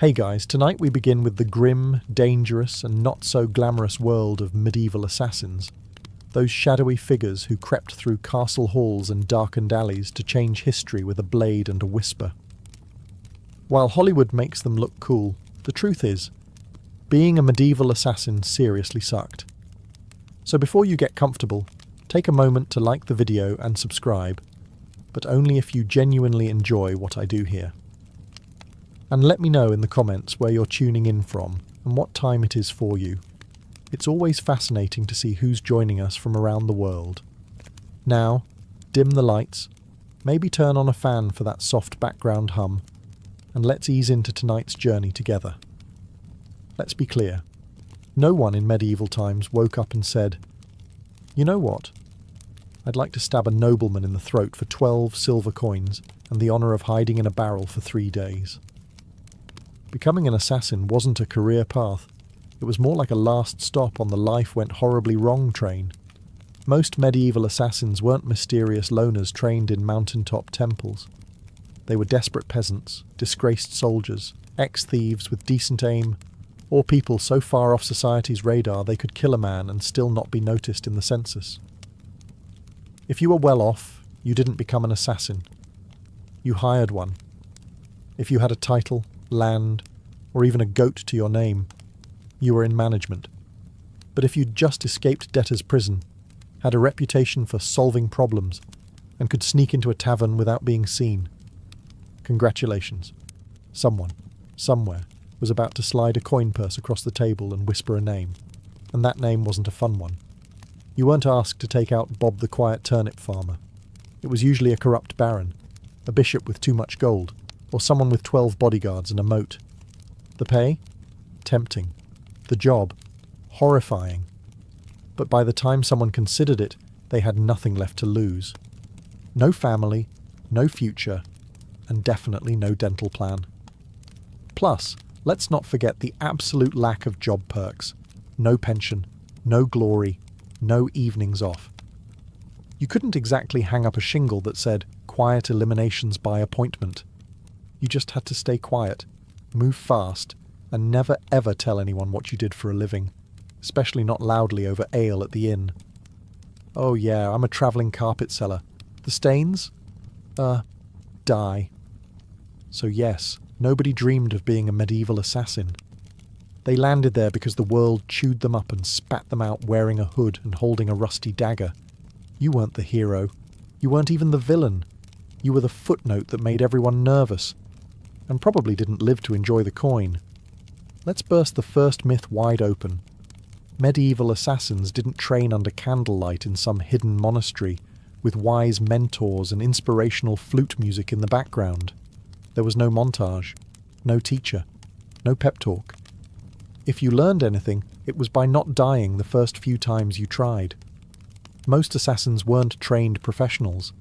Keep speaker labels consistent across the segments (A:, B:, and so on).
A: Hey guys, tonight we begin with the grim, dangerous and not so glamorous world of medieval assassins. Those shadowy figures who crept through castle halls and darkened alleys to change history with a blade and a whisper. While Hollywood makes them look cool, the truth is, being a medieval assassin seriously sucked. So before you get comfortable, take a moment to like the video and subscribe, but only if you genuinely enjoy what I do here. And let me know in the comments where you're tuning in from and what time it is for you. It's always fascinating to see who's joining us from around the world. Now, dim the lights, maybe turn on a fan for that soft background hum, and let's ease into tonight's journey together. Let's be clear, no one in medieval times woke up and said, "You know what? I'd like to stab a nobleman in the throat for 12 silver coins and the honour of hiding in a barrel for 3 days." Becoming an assassin wasn't a career path. It was more like a last stop on the life went horribly wrong train. Most medieval assassins weren't mysterious loners trained in mountaintop temples. They were desperate peasants, disgraced soldiers, ex-thieves with decent aim, or people so far off society's radar they could kill a man and still not be noticed in the census. If you were well off, you didn't become an assassin. You hired one. If you had a title, land, or even a goat to your name, you were in management. But if you'd just escaped debtor's prison, had a reputation for solving problems, and could sneak into a tavern without being seen, congratulations. Someone, somewhere, was about to slide a coin purse across the table and whisper a name, and that name wasn't a fun one. You weren't asked to take out Bob the quiet turnip farmer. It was usually a corrupt baron, a bishop with too much gold, or someone with 12 bodyguards and a moat. The pay? Tempting. The job? Horrifying. But by the time someone considered it, they had nothing left to lose. No family, no future, and definitely no dental plan. Plus, let's not forget the absolute lack of job perks. No pension, no glory, no evenings off. You couldn't exactly hang up a shingle that said, "Quiet eliminations by appointment." You just had to stay quiet, move fast, and never ever tell anyone what you did for a living, especially not loudly over ale at the inn. "Oh yeah, I'm a travelling carpet seller. The stains? Die." So yes, nobody dreamed of being a medieval assassin. They landed there because the world chewed them up and spat them out wearing a hood and holding a rusty dagger. You weren't the hero. You weren't even the villain. You were the footnote that made everyone nervous, and probably didn't live to enjoy the coin. Let's burst the first myth wide open. Medieval assassins didn't train under candlelight in some hidden monastery, with wise mentors and inspirational flute music in the background. There was no montage, no teacher, no pep talk. If you learned anything, it was by not dying the first few times you tried. Most assassins weren't trained professionals.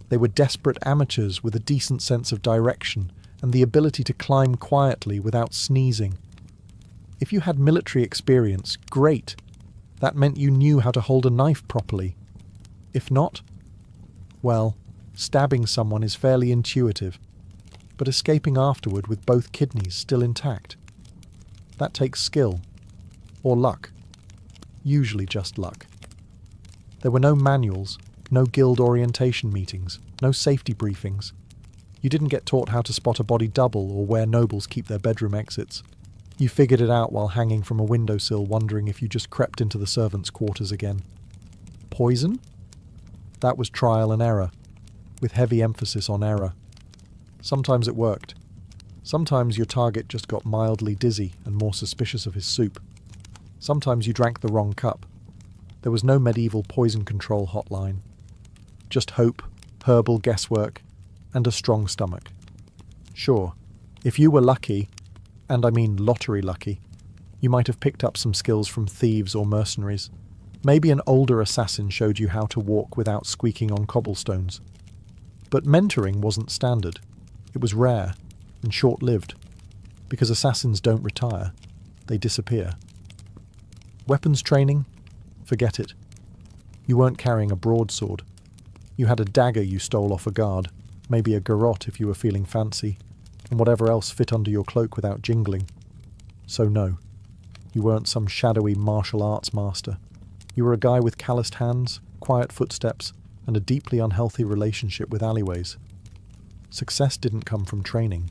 A: They were desperate amateurs with a decent sense of direction and the ability to climb quietly without sneezing. If you had military experience, great. That meant you knew how to hold a knife properly. If not, well, stabbing someone is fairly intuitive, but escaping afterward with both kidneys still intact, that takes skill. Or luck. Usually just luck. There were no manuals, no guild orientation meetings, no safety briefings. You didn't get taught how to spot a body double or where nobles keep their bedroom exits. You figured it out while hanging from a windowsill wondering if you just crept into the servants' quarters again. Poison? That was trial and error, with heavy emphasis on error. Sometimes it worked. Sometimes your target just got mildly dizzy and more suspicious of his soup. Sometimes you drank the wrong cup. There was no medieval poison control hotline. Just hope, herbal guesswork, and a strong stomach. Sure, if you were lucky, and I mean lottery lucky, you might have picked up some skills from thieves or mercenaries. Maybe an older assassin showed you how to walk without squeaking on cobblestones. But mentoring wasn't standard. It was rare and short-lived, because assassins don't retire, they disappear. Weapons training? Forget it. You weren't carrying a broadsword. You had a dagger you stole off a guard, maybe a garrote if you were feeling fancy, and whatever else fit under your cloak without jingling. So no, you weren't some shadowy martial arts master. You were a guy with calloused hands, quiet footsteps, and a deeply unhealthy relationship with alleyways. Success didn't come from training.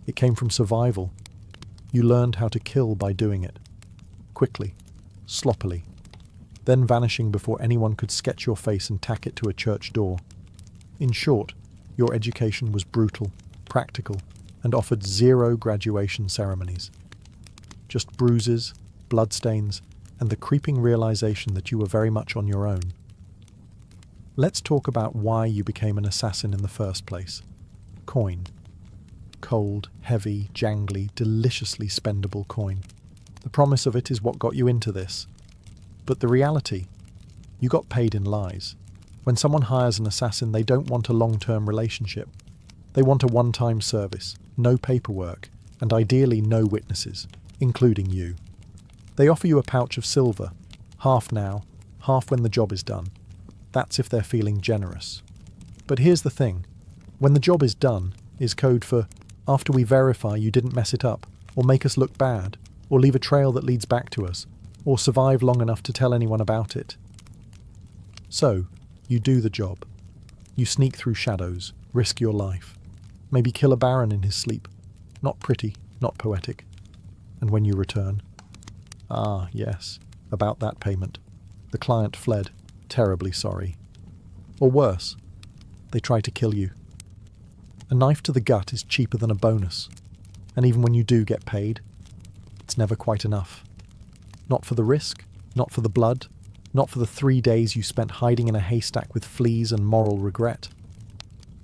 A: It came from survival. You learned how to kill by doing it. Quickly, sloppily, then vanishing before anyone could sketch your face and tack it to a church door. In short, your education was brutal, practical, and offered zero graduation ceremonies. Just bruises, bloodstains, and the creeping realization that you were very much on your own. Let's talk about why you became an assassin in the first place. Coin. Cold, heavy, jangly, deliciously spendable coin. The promise of it is what got you into this. But the reality? You got paid in lies. When someone hires an assassin, they don't want a long-term relationship. They want a one-time service, no paperwork, and ideally no witnesses, including you. They offer you a pouch of silver, half now, half when the job is done. That's if they're feeling generous. But here's the thing. When the job is done is code for after we verify you didn't mess it up, or make us look bad, or leave a trail that leads back to us, or survive long enough to tell anyone about it. So, you do the job. You sneak through shadows, risk your life. Maybe kill a baron in his sleep. Not pretty, not poetic. And when you return... Ah, yes, about that payment. The client fled, terribly sorry. Or worse, they try to kill you. A knife to the gut is cheaper than a bonus. And even when you do get paid, it's never quite enough. Not for the risk, not for the blood, not for the 3 days you spent hiding in a haystack with fleas and moral regret.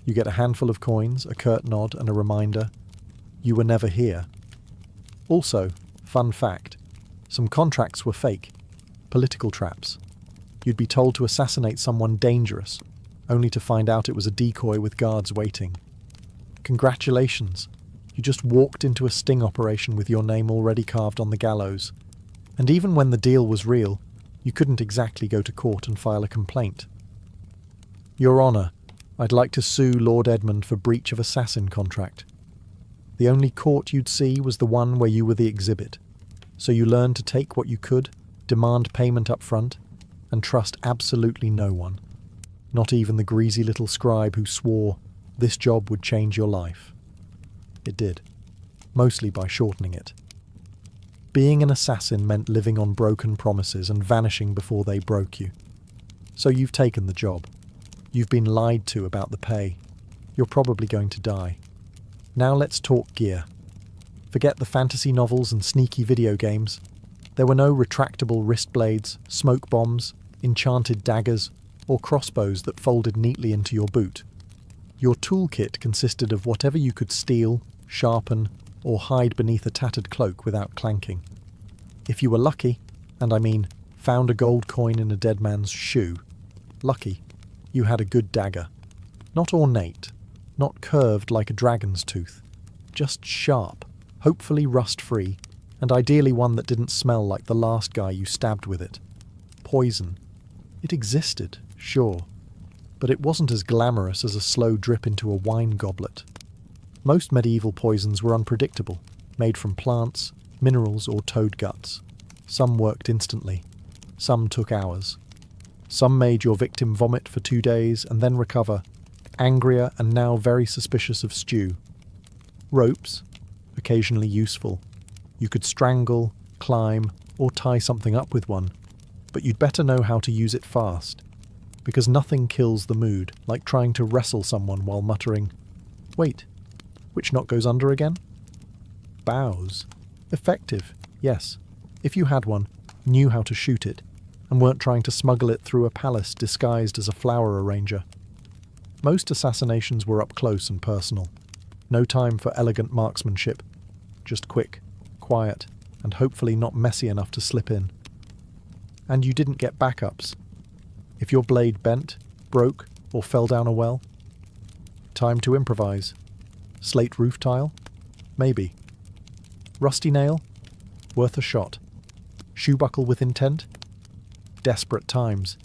A: You get a handful of coins, a curt nod, and a reminder, you were never here. Also, fun fact, some contracts were fake, political traps. You'd be told to assassinate someone dangerous, only to find out it was a decoy with guards waiting. Congratulations, you just walked into a sting operation with your name already carved on the gallows. And even when the deal was real, you couldn't exactly go to court and file a complaint. Your Honour, I'd like to sue Lord Edmund for breach of assassin contract. The only court you'd see was the one where you were the exhibit, so you learned to take what you could, demand payment up front, and trust absolutely no one. Not even the greasy little scribe who swore this job would change your life. It did, mostly by shortening it. Being an assassin meant living on broken promises and vanishing before they broke you. So you've taken the job. You've been lied to about the pay. You're probably going to die. Now let's talk gear. Forget the fantasy novels and sneaky video games. There were no retractable wrist blades, smoke bombs, enchanted daggers, or crossbows that folded neatly into your boot. Your toolkit consisted of whatever you could steal, sharpen, or hide beneath a tattered cloak without clanking. If you were lucky, and I mean found a gold coin in a dead man's shoe, lucky, you had a good dagger. Not ornate, not curved like a dragon's tooth, just sharp, hopefully rust-free, and ideally one that didn't smell like the last guy you stabbed with it. Poison. It existed, sure, but it wasn't as glamorous as a slow drip into a wine goblet. Most medieval poisons were unpredictable, made from plants, minerals, or toad guts. Some worked instantly. Some took hours. Some made your victim vomit for 2 days and then recover, angrier and now very suspicious of stew. Ropes, occasionally useful. You could strangle, climb, or tie something up with one, but you'd better know how to use it fast, because nothing kills the mood like trying to wrestle someone while muttering, "Wait, which knot goes under again?" Bows. Effective, yes, if you had one, knew how to shoot it, and weren't trying to smuggle it through a palace disguised as a flower arranger. Most assassinations were up close and personal. No time for elegant marksmanship. Just quick, quiet, and hopefully not messy enough to slip in. And you didn't get backups. If your blade bent, broke, or fell down a well, time to improvise. Slate roof tile? Maybe. Rusty nail? Worth a shot. Shoe buckle with intent? Desperate times.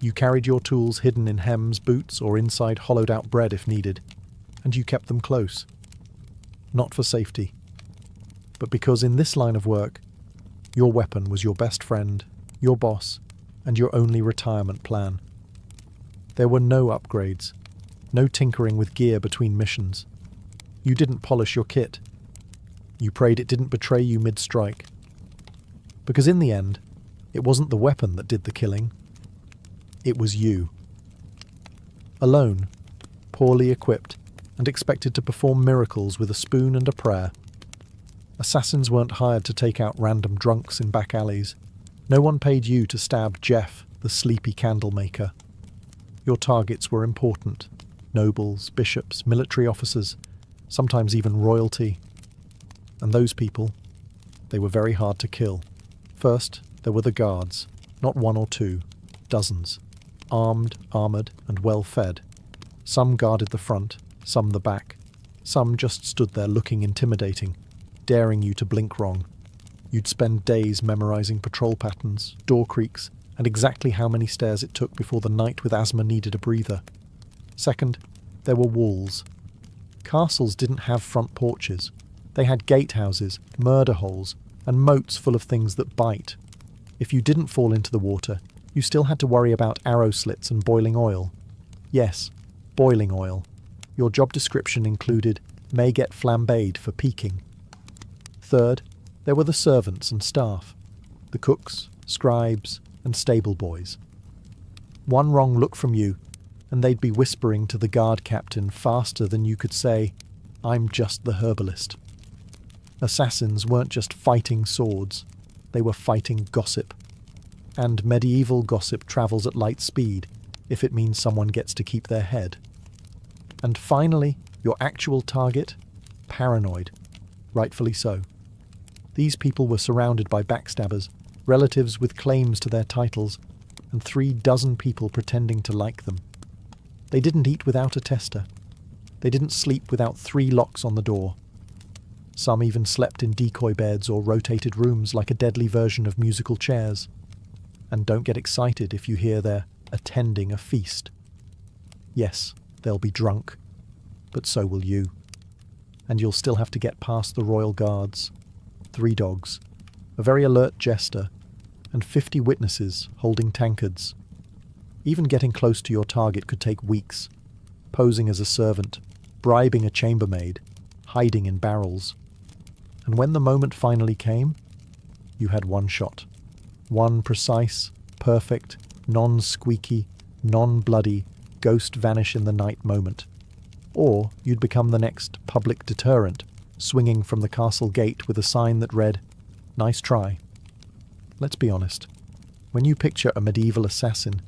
A: You carried your tools hidden in hems, boots, or inside hollowed-out bread if needed, and you kept them close. not for safety, but because in this line of work, your weapon was your best friend, your boss, and your only retirement plan. There were no upgrades, no tinkering with gear between missions. You didn't polish your kit. You prayed it didn't betray you mid-strike. Because in the end, it wasn't the weapon that did the killing. It was you. Alone, poorly equipped, and expected to perform miracles with a spoon and a prayer. Assassins weren't hired to take out random drunks in back alleys. No one paid you to stab Jeff, the sleepy candle maker. Your targets were important. Nobles, bishops, military officers, sometimes even royalty. And those people, they were very hard to kill. First, there were the guards, not one or two, dozens. Armed, armoured, and well-fed. Some guarded the front, some the back. Some just stood there looking intimidating, daring you to blink wrong. You'd spend days memorising patrol patterns, door creaks, and exactly how many stairs it took before the knight with asthma needed a breather. Second, there were walls. Castles didn't have front porches. They had gatehouses, murder holes, and moats full of things that bite. If you didn't fall into the water, you still had to worry about arrow slits and boiling oil. Yes, boiling oil. Your job description included may get flambéed for peeking. Third, there were the servants and staff, the cooks, scribes, and stable boys. One wrong look from you, and they'd be whispering to the guard captain faster than you could say, "I'm just the herbalist." Assassins weren't just fighting swords, they were fighting gossip. And medieval gossip travels at light speed, if it means someone gets to keep their head. And finally, your actual target? Paranoid. Rightfully so. These people were surrounded by backstabbers, relatives with claims to their titles, and 36 people pretending to like them. They didn't eat without a tester. They didn't sleep without 3 locks on the door. Some even slept in decoy beds or rotated rooms like a deadly version of musical chairs. And don't get excited if you hear they're attending a feast. Yes, they'll be drunk, but so will you. And you'll still have to get past the royal guards, 3 dogs, a very alert jester, and 50 witnesses holding tankards. Even getting close to your target could take weeks, posing as a servant, bribing a chambermaid, hiding in barrels. And when the moment finally came, you had one shot. One precise, perfect, non-squeaky, non-bloody, ghost vanish in the night moment. Or you'd become the next public deterrent, swinging from the castle gate with a sign that read, "Nice try." Let's be honest. When you picture a medieval assassin,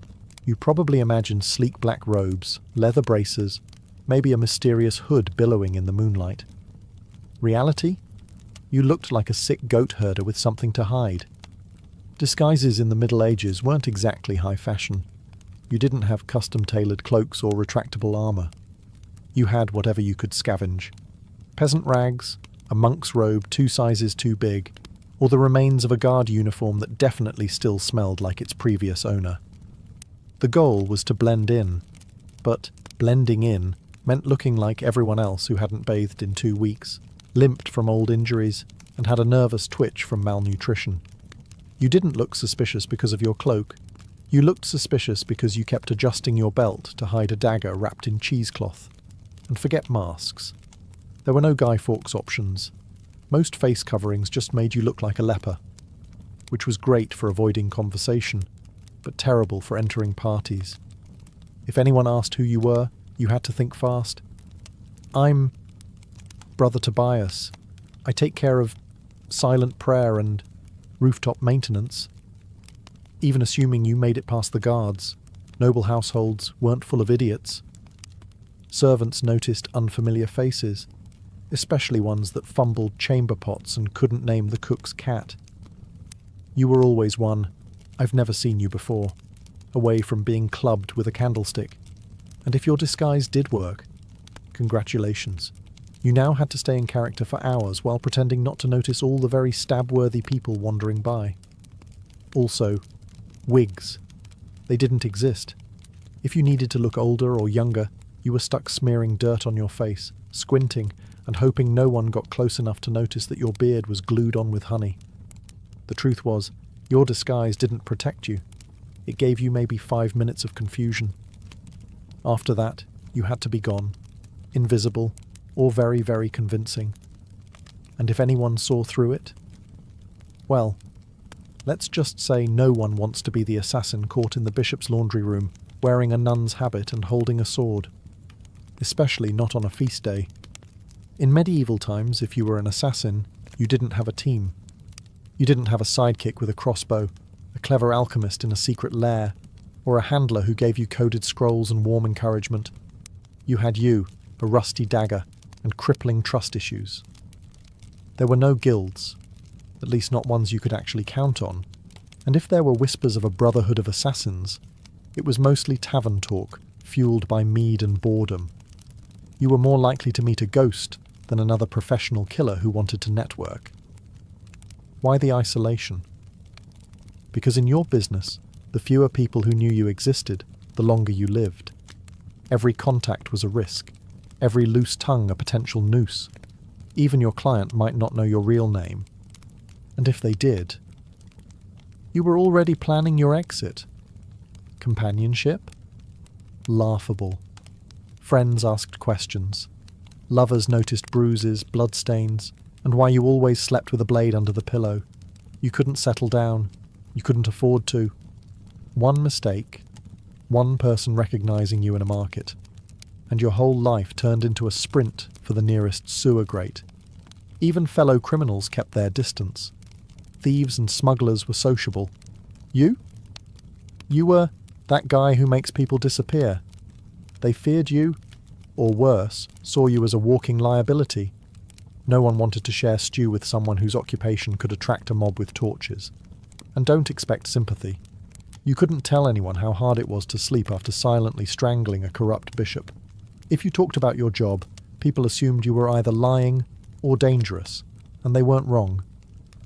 A: you probably imagine sleek black robes, leather braces, maybe a mysterious hood billowing in the moonlight. Reality? You looked like a sick goat herder with something to hide. Disguises in the Middle Ages weren't exactly high fashion. You didn't have custom-tailored cloaks or retractable armour. You had whatever you could scavenge. Peasant rags, a monk's robe 2 sizes too big, or the remains of a guard uniform that definitely still smelled like its previous owner. The goal was to blend in, but blending in meant looking like everyone else who hadn't bathed in 2 weeks, limped from old injuries, and had a nervous twitch from malnutrition. You didn't look suspicious because of your cloak. You looked suspicious because you kept adjusting your belt to hide a dagger wrapped in cheesecloth. And forget masks. There were no Guy Fawkes options. Most face coverings just made you look like a leper, which was great for avoiding conversation, but terrible for entering parties. If anyone asked who you were, you had to think fast. "I'm Brother Tobias. I take care of silent prayer and rooftop maintenance." Even assuming you made it past the guards, noble households weren't full of idiots. Servants noticed unfamiliar faces, especially ones that fumbled chamber pots and couldn't name the cook's cat. You were always one, "I've never seen you before," away from being clubbed with a candlestick. And if your disguise did work, congratulations. You now had to stay in character for hours while pretending not to notice all the very stab-worthy people wandering by. Also, wigs. They didn't exist. If you needed to look older or younger, you were stuck smearing dirt on your face, squinting, and hoping no one got close enough to notice that your beard was glued on with honey. The truth was, your disguise didn't protect you. It gave you maybe 5 minutes of confusion. After that, you had to be gone, invisible, or very, very convincing. And if anyone saw through it, well, let's just say no one wants to be the assassin caught in the bishop's laundry room, wearing a nun's habit and holding a sword. Especially not on a feast day. In medieval times, if you were an assassin, you didn't have a team. You didn't have a sidekick with a crossbow, a clever alchemist in a secret lair, or a handler who gave you coded scrolls and warm encouragement. You had you, a rusty dagger, and crippling trust issues. There were no guilds, at least not ones you could actually count on, and if there were whispers of a brotherhood of assassins, it was mostly tavern talk, fueled by mead and boredom. You were more likely to meet a ghost than another professional killer who wanted to network. Why the isolation? Because in your business, the fewer people who knew you existed, the longer you lived. Every contact was a risk, every loose tongue a potential noose. Even your client might not know your real name. And if they did, you were already planning your exit. Companionship? Laughable. Friends asked questions. Lovers noticed bruises, bloodstains, and why you always slept with a blade under the pillow. You couldn't settle down. You couldn't afford to. One mistake, one person recognizing you in a market, and your whole life turned into a sprint for the nearest sewer grate. Even fellow criminals kept their distance. Thieves and smugglers were sociable. You? You were that guy who makes people disappear. They feared you, or worse, saw you as a walking liability. No one wanted to share stew with someone whose occupation could attract a mob with torches. And don't expect sympathy. You couldn't tell anyone how hard it was to sleep after silently strangling a corrupt bishop. If you talked about your job, people assumed you were either lying or dangerous, and they weren't wrong.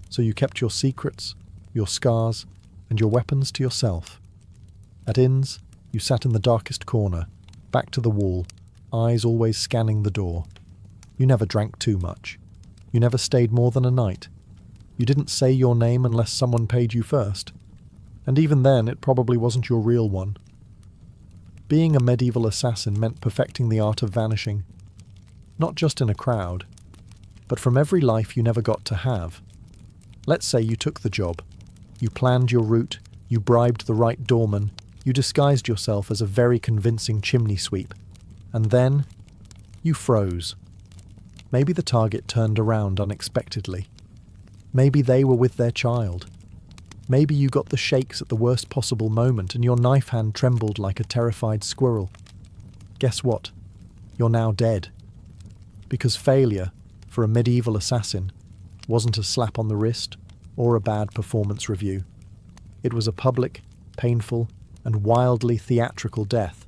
A: So you kept your secrets, your scars, and your weapons to yourself. At inns, you sat in the darkest corner, back to the wall, eyes always scanning the door. You never drank too much. You never stayed more than a night. You didn't say your name unless someone paid you first. And even then, it probably wasn't your real one. Being a medieval assassin meant perfecting the art of vanishing. Not just in a crowd, but from every life you never got to have. Let's say you took the job. You planned your route, you bribed the right doorman, you disguised yourself as a very convincing chimney sweep. And then, you froze. Maybe the target turned around unexpectedly. Maybe they were with their child. Maybe you got the shakes at the worst possible moment and your knife hand trembled like a terrified squirrel. Guess what? You're now dead. Because failure, for a medieval assassin, wasn't a slap on the wrist or a bad performance review. It was a public, painful, and wildly theatrical death,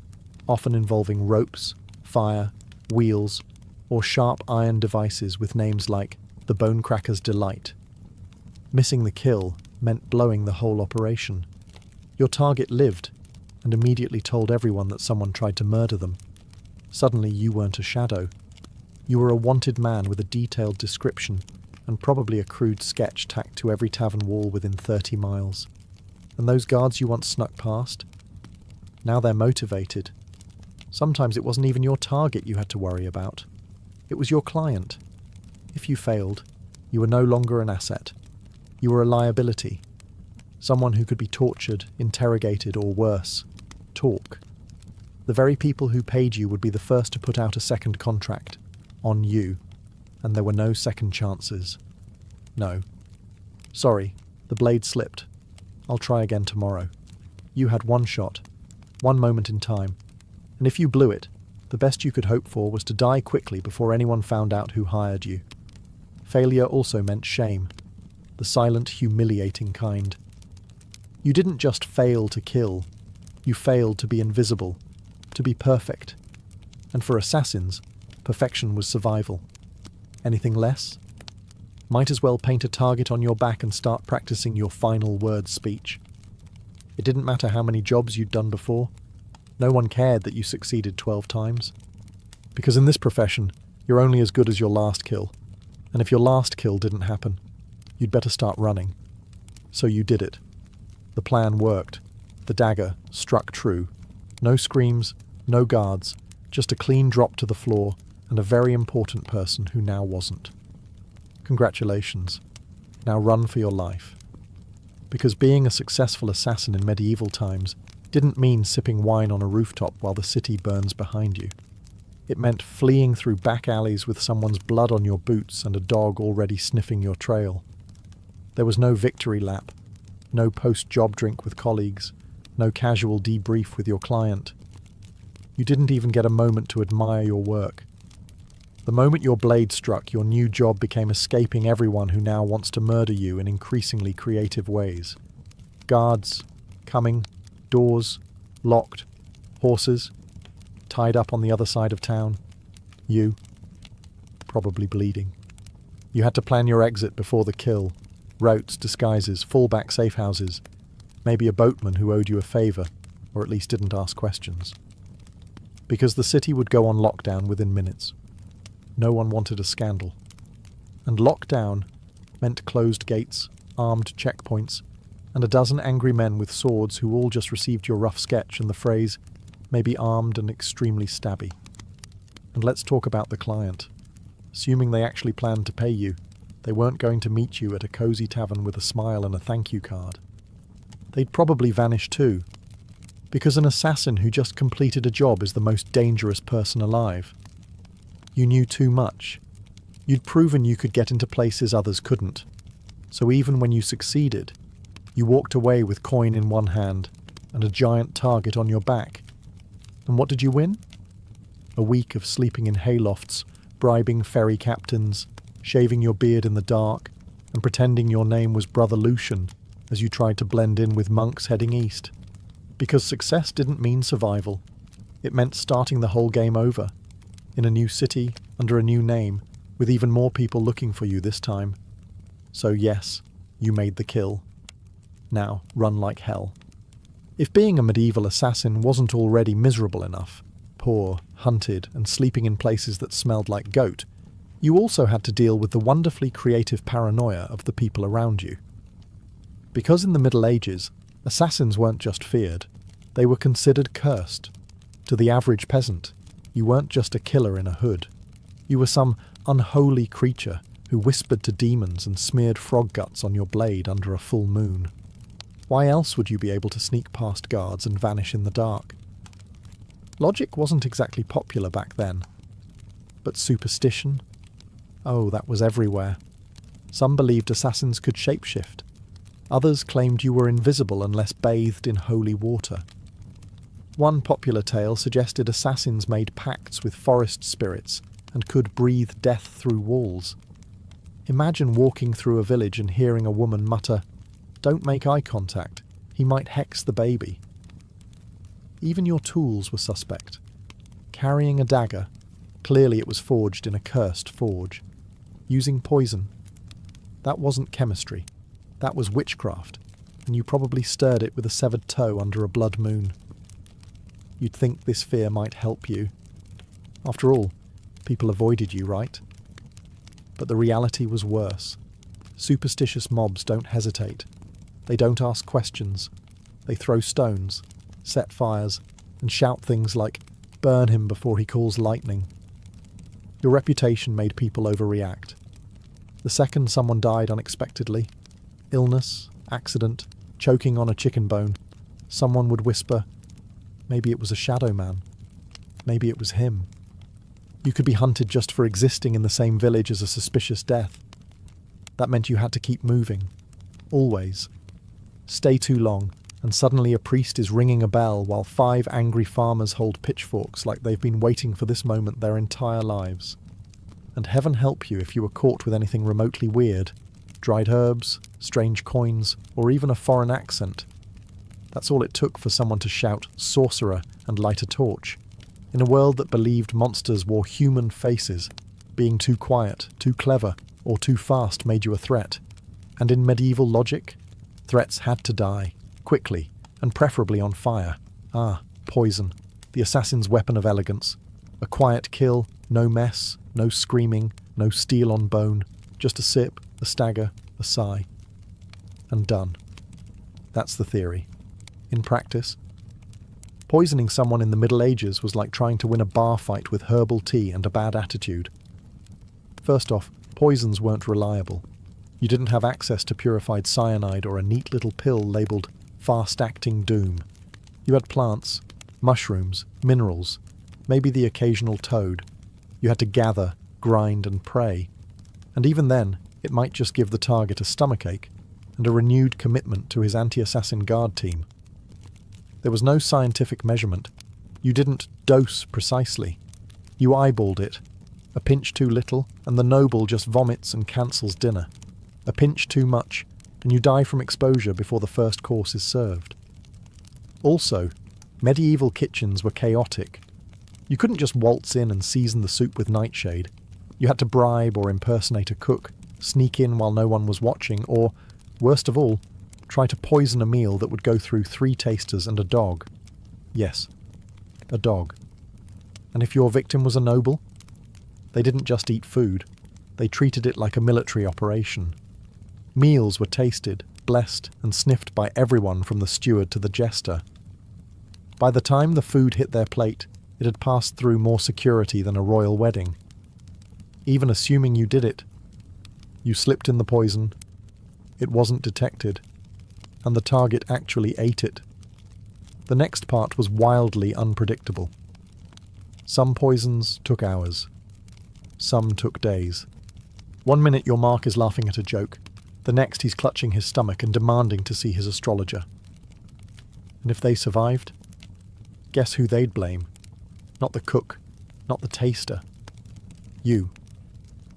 A: often involving ropes, fire, wheels, or sharp iron devices with names like the Bonecracker's Delight. Missing the kill meant blowing the whole operation. Your target lived, and immediately told everyone that someone tried to murder them. Suddenly you weren't a shadow. You were a wanted man with a detailed description, and probably a crude sketch tacked to every tavern wall within 30 miles. And those guards you once snuck past? Now they're motivated. Sometimes it wasn't even your target you had to worry about. It was your client. If you failed, you were no longer an asset. You were a liability. Someone who could be tortured, interrogated, or worse. Talk. The very people who paid you would be the first to put out a second contract. On you. And there were no second chances. No. Sorry, the blade slipped. I'll try again tomorrow. You had one shot. One moment in time. And if you blew it, the best you could hope for was to die quickly before anyone found out who hired you. Failure also meant shame. The silent, humiliating kind. You didn't just fail to kill. You failed to be invisible. To be perfect. And for assassins, perfection was survival. Anything less? Might as well paint a target on your back and start practicing your final word speech. It didn't matter how many jobs you'd done before. No one cared that you succeeded 12 times. Because in this profession, You're only as good as your last kill. And if your last kill didn't happen, you'd better start running. So you did it. The plan worked. The dagger struck true. No screams, no guards, just a clean drop to the floor and a very important person who now wasn't. Congratulations. Now run for your life. Because being a successful assassin in medieval times didn't mean sipping wine on a rooftop while the city burns behind you. It meant fleeing through back alleys with someone's blood on your boots and a dog already sniffing your trail. There was no victory lap, no post-job drink with colleagues, no casual debrief with your client. You didn't even get a moment to admire your work. The moment your blade struck, your new job became escaping everyone who now wants to murder you in increasingly creative ways. Guards, coming, doors, locked, horses, tied up on the other side of town. You, probably bleeding. You had to plan your exit before the kill. Routes, disguises, fallback safe houses. Maybe a boatman who owed you a favour, or at least didn't ask questions. Because the city would go on lockdown within minutes. No one wanted a scandal. And lockdown meant closed gates, armed checkpoints, and a dozen angry men with swords who all just received your rough sketch and the phrase, maybe armed and extremely stabby. And let's talk about the client. Assuming they actually planned to pay you, they weren't going to meet you at a cosy tavern with a smile and a thank you card. They'd probably vanish too, because an assassin who just completed a job is the most dangerous person alive. You knew too much. You'd proven you could get into places others couldn't. So even when you succeeded, you walked away with coin in one hand and a giant target on your back. And what did you win? A week of sleeping in haylofts, bribing ferry captains, shaving your beard in the dark, and pretending your name was Brother Lucian as you tried to blend in with monks heading east. Because success didn't mean survival. It meant starting the whole game over. In a new city, under a new name, with even more people looking for you this time. So yes, you made the kill. Now, run like hell. If being a medieval assassin wasn't already miserable enough, poor, hunted, and sleeping in places that smelled like goat, you also had to deal with the wonderfully creative paranoia of the people around you. Because in the Middle Ages, assassins weren't just feared, they were considered cursed. To the average peasant, you weren't just a killer in a hood. You were some unholy creature who whispered to demons and smeared frog guts on your blade under a full moon. Why else would you be able to sneak past guards and vanish in the dark? Logic wasn't exactly popular back then. But superstition? Oh, that was everywhere. Some believed assassins could shapeshift. Others claimed you were invisible unless bathed in holy water. One popular tale suggested assassins made pacts with forest spirits and could breathe death through walls. Imagine walking through a village and hearing a woman mutter, "Don't make eye contact, he might hex the baby." Even your tools were suspect. Carrying a dagger, clearly it was forged in a cursed forge. Using poison, that wasn't chemistry, that was witchcraft, and you probably stirred it with a severed toe under a blood moon. You'd think this fear might help you. After all, people avoided you, right? But the reality was worse. Superstitious mobs don't hesitate. They don't ask questions. They throw stones, set fires, and shout things like, "Burn him before he calls lightning." Your reputation made people overreact. The second someone died unexpectedly, illness, accident, choking on a chicken bone, someone would whisper, maybe it was a shadow man. Maybe it was him. You could be hunted just for existing in the same village as a suspicious death. That meant you had to keep moving. Always. Stay too long, and suddenly a priest is ringing a bell while 5 angry farmers hold pitchforks like they've been waiting for this moment their entire lives. And heaven help you if you were caught with anything remotely weird. Dried herbs, strange coins, or even a foreign accent. That's all it took for someone to shout "sorcerer" and light a torch. In a world that believed monsters wore human faces, being too quiet, too clever, or too fast made you a threat. And in medieval logic, threats had to die, quickly, and preferably on fire. Ah, poison, the assassin's weapon of elegance. A quiet kill, no mess, no screaming, no steel on bone, just a sip, a stagger, a sigh. And done. That's the theory. In practice, poisoning someone in the Middle Ages was like trying to win a bar fight with herbal tea and a bad attitude. First off, poisons weren't reliable. You didn't have access to purified cyanide or a neat little pill labelled fast-acting doom. You had plants, mushrooms, minerals, maybe the occasional toad. You had to gather, grind and pray. And even then, it might just give the target a stomachache and a renewed commitment to his anti-assassin guard team. There was no scientific measurement. You didn't dose precisely. You eyeballed it. A pinch too little, and the noble just vomits and cancels dinner. A pinch too much, and you die from exposure before the first course is served. Also, medieval kitchens were chaotic. You couldn't just waltz in and season the soup with nightshade. You had to bribe or impersonate a cook, sneak in while no one was watching, or, worst of all, try to poison a meal that would go through 3 tasters and a dog. Yes, a dog. And if your victim was a noble, they didn't just eat food, they treated it like a military operation. Meals were tasted, blessed, and sniffed by everyone from the steward to the jester. By the time the food hit their plate, it had passed through more security than a royal wedding. Even assuming you did it, you slipped in the poison, it wasn't detected, and the target actually ate it. The next part was wildly unpredictable. Some poisons took hours. Some took days. 1 minute your mark is laughing at a joke, the next he's clutching his stomach and demanding to see his astrologer. And if they survived, guess who they'd blame? Not the cook, not the taster. You,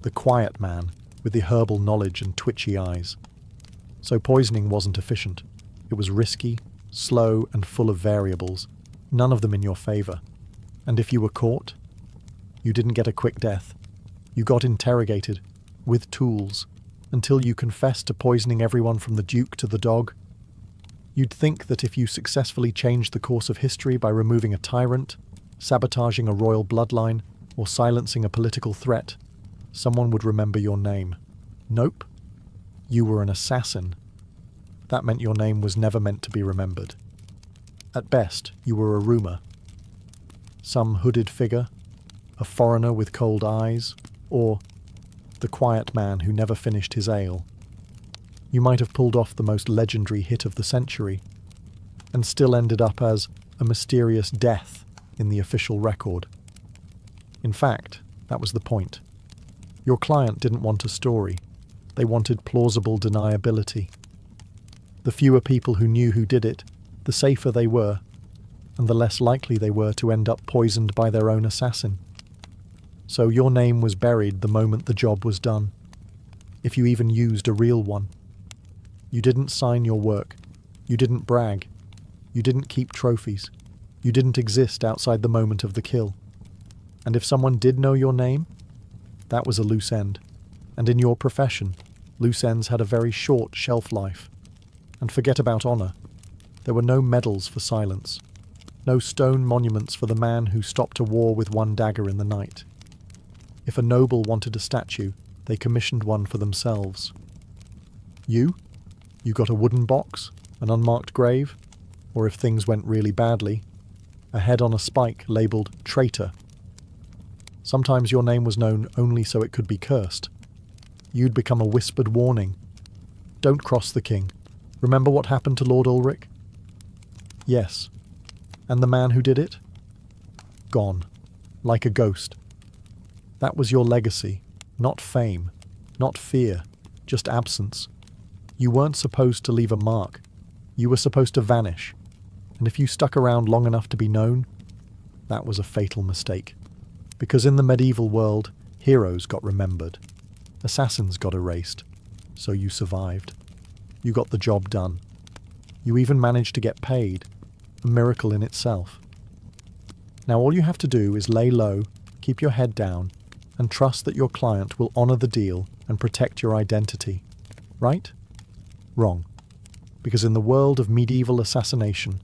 A: the quiet man with the herbal knowledge and twitchy eyes. So poisoning wasn't efficient. It was risky, slow, and full of variables, none of them in your favour. And if you were caught, you didn't get a quick death. You got interrogated, with tools, until you confessed to poisoning everyone from the Duke to the dog. You'd think that if you successfully changed the course of history by removing a tyrant, sabotaging a royal bloodline, or silencing a political threat, someone would remember your name. Nope. You were an assassin. That meant your name was never meant to be remembered. At best, you were a rumour. Some hooded figure, a foreigner with cold eyes, or the quiet man who never finished his ale. You might have pulled off the most legendary hit of the century, and still ended up as a mysterious death in the official record. In fact, that was the point. Your client didn't want a story. They wanted plausible deniability. The fewer people who knew who did it, the safer they were, and the less likely they were to end up poisoned by their own assassin. So your name was buried the moment the job was done, if you even used a real one. You didn't sign your work. You didn't brag. You didn't keep trophies. You didn't exist outside the moment of the kill. And if someone did know your name, that was a loose end. And in your profession, loose ends had a very short shelf life. And forget about honour. There were no medals for silence. No stone monuments for the man who stopped a war with one dagger in the night. If a noble wanted a statue, they commissioned one for themselves. You got a wooden box, an unmarked grave, or if things went really badly, a head on a spike labelled traitor. Sometimes your name was known only so it could be cursed. You'd become a whispered warning. Don't cross the king. Remember what happened to Lord Ulrich? Yes. And the man who did it? Gone. Like a ghost. That was your legacy. Not fame. Not fear. Just absence. You weren't supposed to leave a mark. You were supposed to vanish. And if you stuck around long enough to be known, that was a fatal mistake. Because in the medieval world, heroes got remembered. Assassins got erased. So you survived. You got the job done. You even managed to get paid. A miracle in itself. Now all you have to do is lay low, keep your head down, and trust that your client will honour the deal and protect your identity. Right? Wrong. Because in the world of medieval assassination,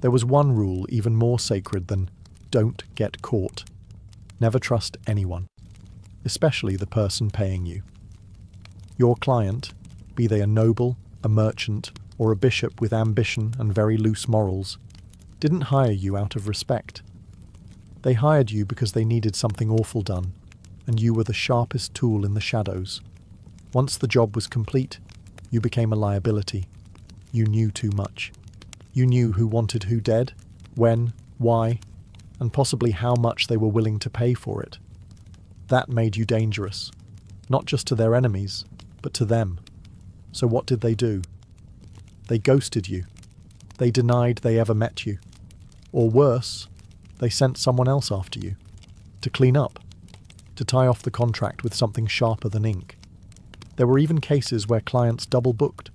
A: there was one rule even more sacred than don't get caught. Never trust anyone, especially the person paying you. Your client, be they a noble, a merchant, or a bishop with ambition and very loose morals, didn't hire you out of respect. They hired you because they needed something awful done, and you were the sharpest tool in the shadows. Once the job was complete, you became a liability. You knew too much. You knew who wanted who dead, when, why, and possibly how much they were willing to pay for it. That made you dangerous, not just to their enemies, but to them. So what did they do? They ghosted you. They denied they ever met you. Or worse, they sent someone else after you, to clean up, to tie off the contract with something sharper than ink. There were even cases where clients double-booked,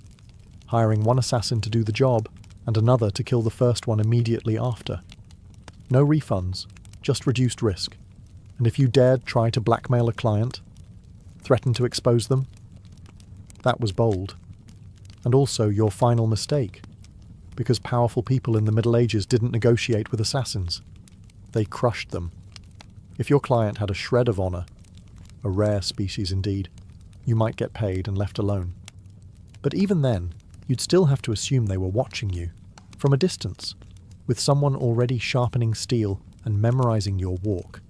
A: hiring one assassin to do the job and another to kill the first one immediately after. No refunds, just reduced risk. And if you dared try to blackmail a client, threaten to expose them, that was bold. And also your final mistake, because powerful people in the Middle Ages didn't negotiate with assassins. They crushed them. If your client had a shred of honor, a rare species indeed, you might get paid and left alone. But even then, you'd still have to assume they were watching you, from a distance, with someone already sharpening steel and memorizing your walk.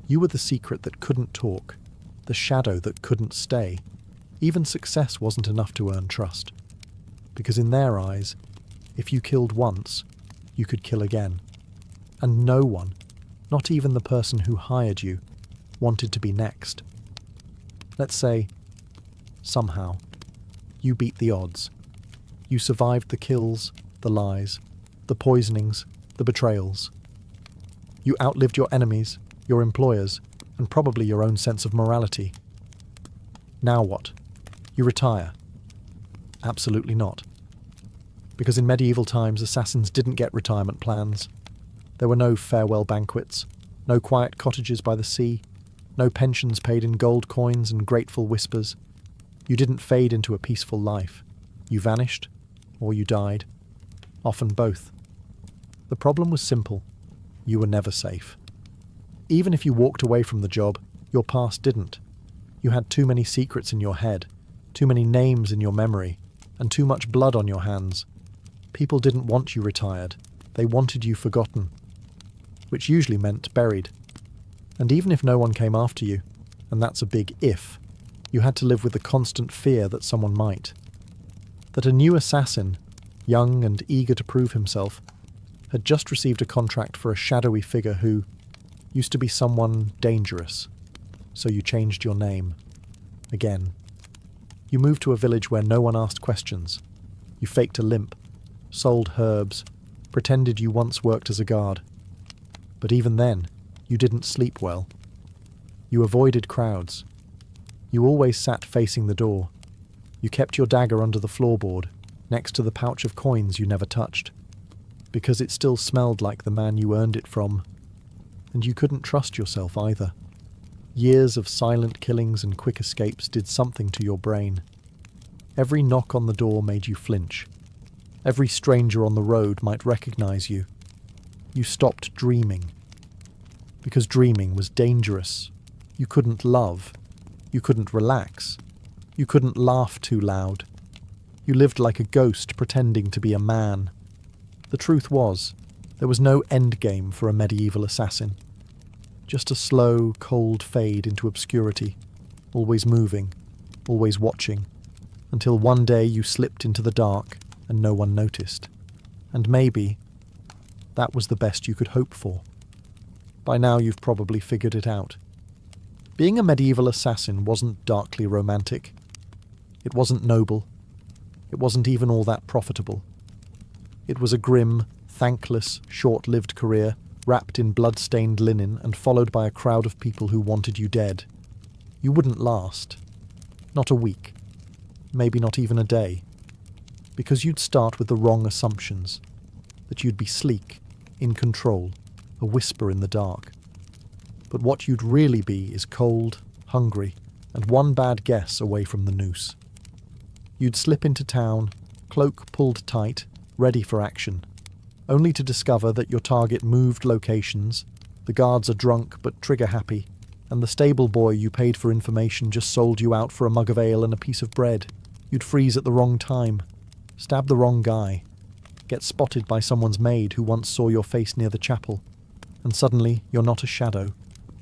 A: You were the secret that couldn't talk, the shadow that couldn't stay. Even success wasn't enough to earn trust. Because in their eyes, if you killed once, you could kill again. And no one, not even the person who hired you, wanted to be next. Let's say, somehow, you beat the odds. You survived the kills, the lies, the poisonings, the betrayals. You outlived your enemies, your employers, and probably your own sense of morality. Now what? You retire? Absolutely not. Because in medieval times, assassins didn't get retirement plans. There were no farewell banquets, no quiet cottages by the sea, no pensions paid in gold coins and grateful whispers. You didn't fade into a peaceful life. You vanished, or you died. Often both. The problem was simple. You were never safe. Even if you walked away from the job, your past didn't. You had too many secrets in your head, too many names in your memory, and too much blood on your hands. People didn't want you retired. They wanted you forgotten, which usually meant buried. And even if no one came after you, and that's a big if, you had to live with the constant fear that someone might. That a new assassin, young and eager to prove himself, had just received a contract for a shadowy figure who used to be someone dangerous. So you changed your name. Again. You moved to a village where no one asked questions. You faked a limp, sold herbs, pretended you once worked as a guard. But even then, you didn't sleep well. You avoided crowds. You always sat facing the door. You kept your dagger under the floorboard, next to the pouch of coins you never touched, because it still smelled like the man you earned it from, and you couldn't trust yourself either. Years of silent killings and quick escapes did something to your brain. Every knock on the door made you flinch. Every stranger on the road might recognize you. You stopped dreaming. Because dreaming was dangerous. You couldn't love. You couldn't relax. You couldn't laugh too loud. You lived like a ghost pretending to be a man. The truth was, there was no endgame for a medieval assassin. Just a slow, cold fade into obscurity, always moving, always watching, until one day you slipped into the dark and no one noticed. And maybe that was the best you could hope for. By now you've probably figured it out. Being a medieval assassin wasn't darkly romantic. It wasn't noble. It wasn't even all that profitable. It was a grim, thankless, short-lived career, wrapped in blood-stained linen and followed by a crowd of people who wanted you dead. You wouldn't last. Not a week. Maybe not even a day. Because you'd start with the wrong assumptions. That you'd be sleek, in control, a whisper in the dark. But what you'd really be is cold, hungry, and one bad guess away from the noose. You'd slip into town, cloak pulled tight, ready for action, only to discover that your target moved locations, The guards are drunk but trigger-happy, and the stable boy you paid for information just sold you out for a mug of ale and a piece of bread. You'd freeze at the wrong time, stab the wrong guy, get spotted by someone's maid who once saw your face near the chapel, and suddenly you're not a shadow,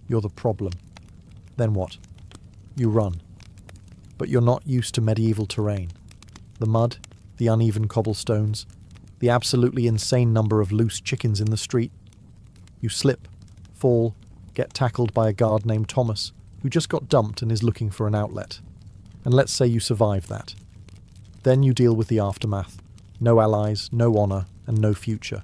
A: you're the problem. Then what? You run. But you're not used to medieval terrain. The mud, the uneven cobblestones, the absolutely insane number of loose chickens in the street. You slip, fall, get tackled by a guard named Thomas, who just got dumped and is looking for an outlet. And let's say you survive that. Then you deal with the aftermath. No allies, no honour, and no future.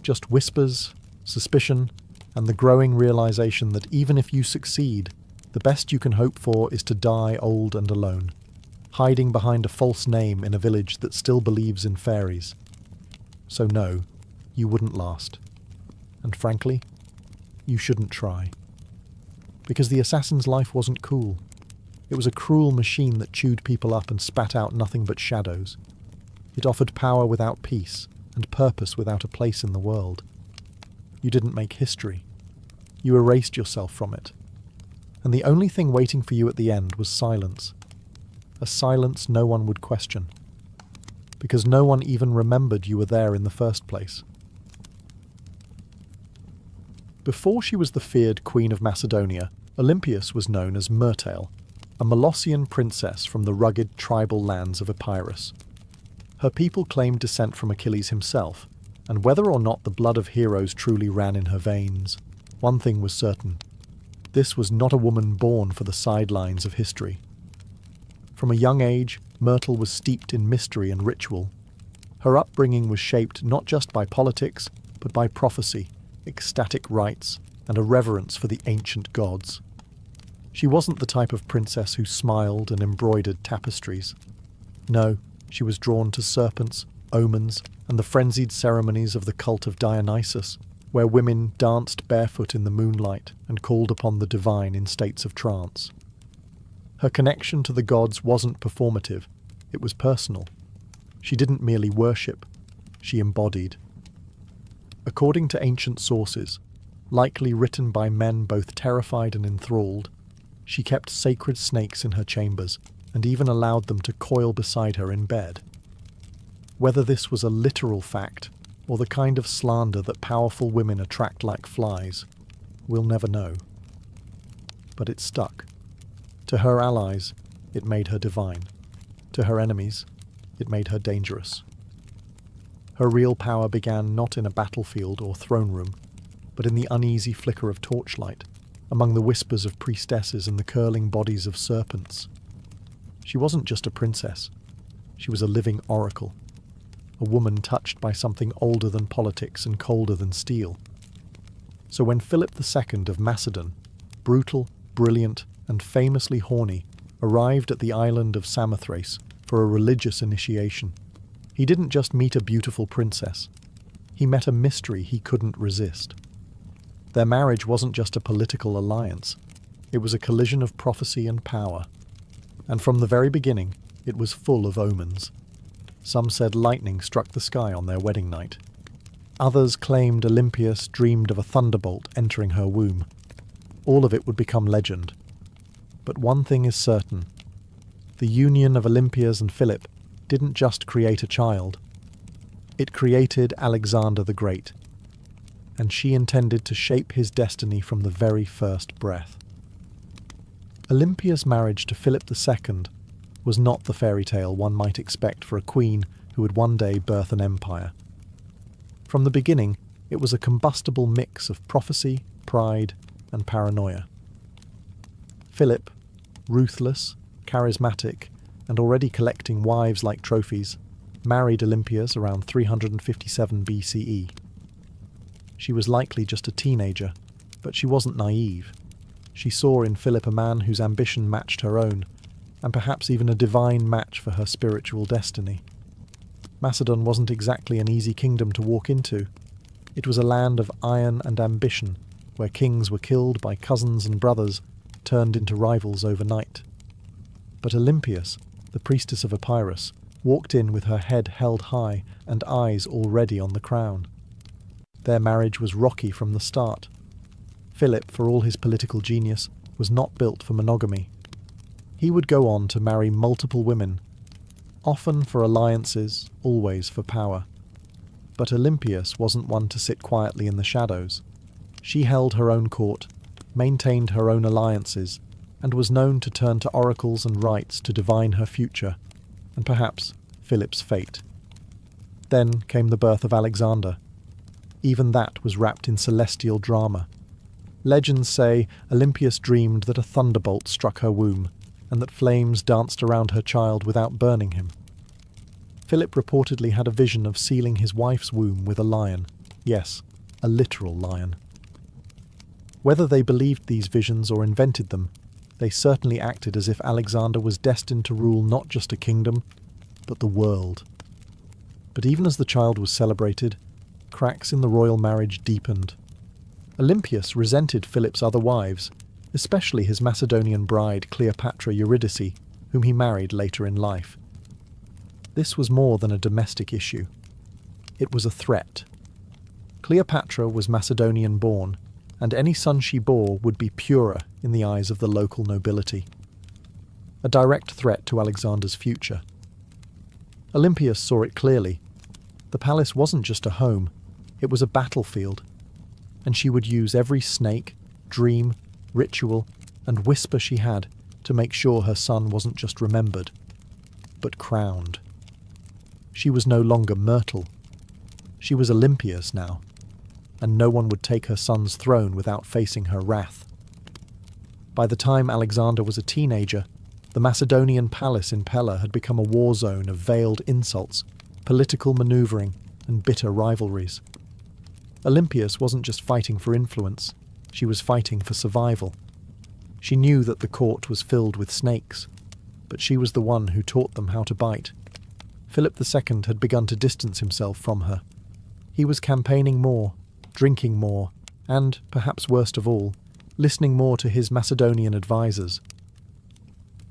A: Just whispers, suspicion, and the growing realisation that even if you succeed, the best you can hope for is to die old and alone, hiding behind a false name in a village that still believes in fairies. So no, you wouldn't last. And frankly, you shouldn't try. Because the assassin's life wasn't cool. It was a cruel machine that chewed people up and spat out nothing but shadows. It offered power without peace, and purpose without a place in the world. You didn't make history. You erased yourself from it. And the only thing waiting for you at the end was silence. A silence no one would question. Because no one even remembered you were there in the first place. Before she was the feared Queen of Macedonia, Olympias was known as Myrtale, a Molossian princess from the rugged tribal lands of Epirus. Her people claimed descent from Achilles himself, and whether or not the blood of heroes truly ran in her veins, one thing was certain. This was not a woman born for the sidelines of history. From a young age, Myrtle was steeped in mystery and ritual. Her upbringing was shaped not just by politics, but by prophecy, ecstatic rites, and a reverence for the ancient gods. She wasn't the type of princess who smiled and embroidered tapestries. No, she was drawn to serpents, omens, and the frenzied ceremonies of the cult of Dionysus, where women danced barefoot in the moonlight and called upon the divine in states of trance. Her connection to the gods wasn't performative, it was personal. She didn't merely worship, she embodied. According to ancient sources, likely written by men both terrified and enthralled, she kept sacred snakes in her chambers and even allowed them to coil beside her in bed. Whether this was a literal fact or the kind of slander that powerful women attract like flies, we'll never know. But it stuck. To her allies, it made her divine. To her enemies, it made her dangerous. Her real power began not in a battlefield or throne room, but in the uneasy flicker of torchlight, among the whispers of priestesses and the curling bodies of serpents. She wasn't just a princess. She was a living oracle. A woman touched by something older than politics and colder than steel. So when Philip II of Macedon, brutal, brilliant, and famously horny, arrived at the island of Samothrace for a religious initiation, he didn't just meet a beautiful princess. He met a mystery he couldn't resist. Their marriage wasn't just a political alliance. It was a collision of prophecy and power. And from the very beginning, it was full of omens. Some said lightning struck the sky on their wedding night. Others claimed Olympias dreamed of a thunderbolt entering her womb. All of it would become legend. But one thing is certain. The union of Olympias and Philip didn't just create a child. It created Alexander the Great. And she intended to shape his destiny from the very first breath. Olympia's marriage to Philip II was not the fairy tale one might expect for a queen who would one day birth an empire. From the beginning, it was a combustible mix of prophecy, pride, and paranoia. Philip, ruthless, charismatic, and already collecting wives like trophies, married Olympias around 357 BCE. She was likely just a teenager, but she wasn't naive. She saw in Philip a man whose ambition matched her own, and perhaps even a divine match for her spiritual destiny. Macedon wasn't exactly an easy kingdom to walk into. It was a land of iron and ambition, where kings were killed by cousins and brothers, turned into rivals overnight. But Olympias, the priestess of Epirus, walked in with her head held high and eyes already on the crown. Their marriage was rocky from the start. Philip, for all his political genius, was not built for monogamy. He would go on to marry multiple women, often for alliances, always for power. But Olympias wasn't one to sit quietly in the shadows. She held her own court, maintained her own alliances, and was known to turn to oracles and rites to divine her future, and perhaps Philip's fate. Then came the birth of Alexander. Even that was wrapped in celestial drama. Legends say Olympias dreamed that a thunderbolt struck her womb, and that flames danced around her child without burning him. Philip reportedly had a vision of sealing his wife's womb with a lion. Yes, a literal lion. Whether they believed these visions or invented them, they certainly acted as if Alexander was destined to rule not just a kingdom, but the world. But even as the child was celebrated, cracks in the royal marriage deepened. Olympias resented Philip's other wives, especially his Macedonian bride Cleopatra Eurydice, whom he married later in life. This was more than a domestic issue. It was a threat. Cleopatra was Macedonian-born, and any son she bore would be purer in the eyes of the local nobility. A direct threat to Alexander's future. Olympias saw it clearly. The palace wasn't just a home, it was a battlefield, and she would use every snake, dream, ritual, and whisper she had to make sure her son wasn't just remembered, but crowned. She was no longer Myrtle. She was Olympias now, and no one would take her son's throne without facing her wrath. By the time Alexander was a teenager, the Macedonian palace in Pella had become a war zone of veiled insults, political maneuvering, and bitter rivalries. Olympias wasn't just fighting for influence, she was fighting for survival. She knew that the court was filled with snakes, but she was the one who taught them how to bite. Philip II had begun to distance himself from her. He was campaigning more, drinking more, and, perhaps worst of all, listening more to his Macedonian advisors.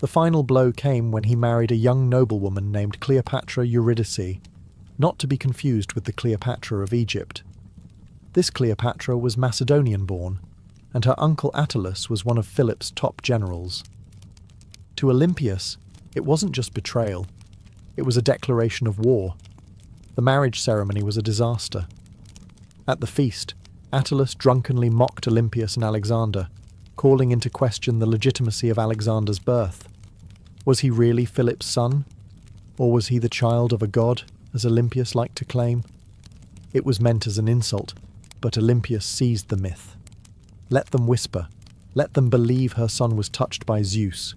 A: The final blow came when he married a young noblewoman named Cleopatra Eurydice, not to be confused with the Cleopatra of Egypt. This Cleopatra was Macedonian-born, and her uncle Attalus was one of Philip's top generals. To Olympias, it wasn't just betrayal, it was a declaration of war. The marriage ceremony was a disaster. At the feast, Attalus drunkenly mocked Olympias and Alexander, calling into question the legitimacy of Alexander's birth. Was he really Philip's son? Or was he the child of a god, as Olympias liked to claim? It was meant as an insult, but Olympias seized the myth. Let them whisper. Let them believe her son was touched by Zeus.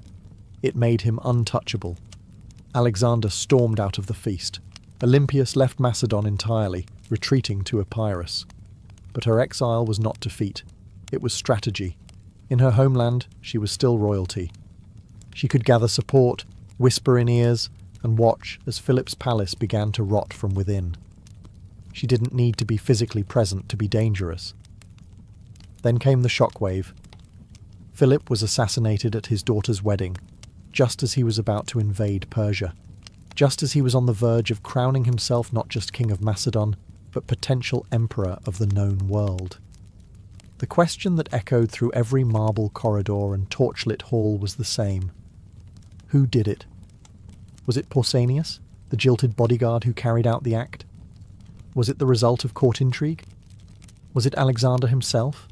A: It made him untouchable. Alexander stormed out of the feast. Olympias left Macedon entirely, retreating to Epirus. But her exile was not defeat. It was strategy. In her homeland, she was still royalty. She could gather support, whisper in ears, and watch as Philip's palace began to rot from within. She didn't need to be physically present to be dangerous. Then came the shockwave. Philip was assassinated at his daughter's wedding, just as he was about to invade Persia, just as he was on the verge of crowning himself not just king of Macedon, but potential emperor of the known world. The question that echoed through every marble corridor and torchlit hall was the same. Who did it? Was it Pausanias, the jilted bodyguard who carried out the act? Was it the result of court intrigue? Was it Alexander himself?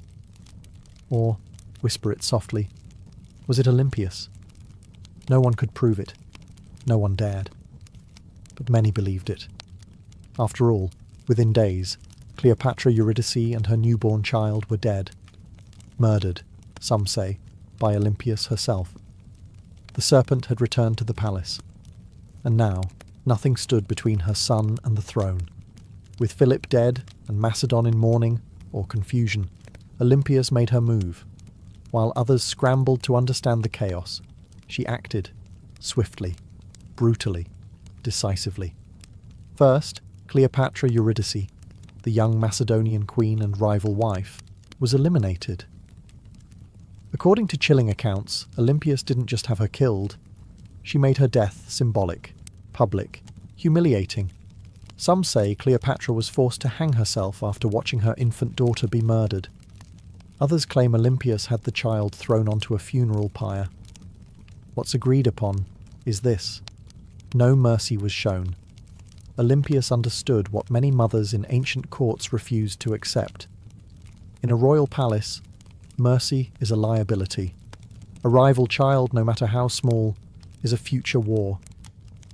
A: Or, whisper it softly, was it Olympias? No one could prove it. No one dared. But many believed it. After all, within days, Cleopatra Eurydice and her newborn child were dead. Murdered, some say, by Olympias herself. The serpent had returned to the palace. And now, nothing stood between her son and the throne. With Philip dead and Macedon in mourning, or confusion, Olympias made her move. While others scrambled to understand the chaos, she acted, swiftly, brutally, decisively. First, Cleopatra Eurydice, the young Macedonian queen and rival wife, was eliminated. According to chilling accounts, Olympias didn't just have her killed, she made her death symbolic, public, humiliating. Some say Cleopatra was forced to hang herself after watching her infant daughter be murdered. Others claim Olympias had the child thrown onto a funeral pyre. What's agreed upon is this: no mercy was shown. Olympias understood what many mothers in ancient courts refused to accept. In a royal palace, mercy is a liability. A rival child, no matter how small, is a future war,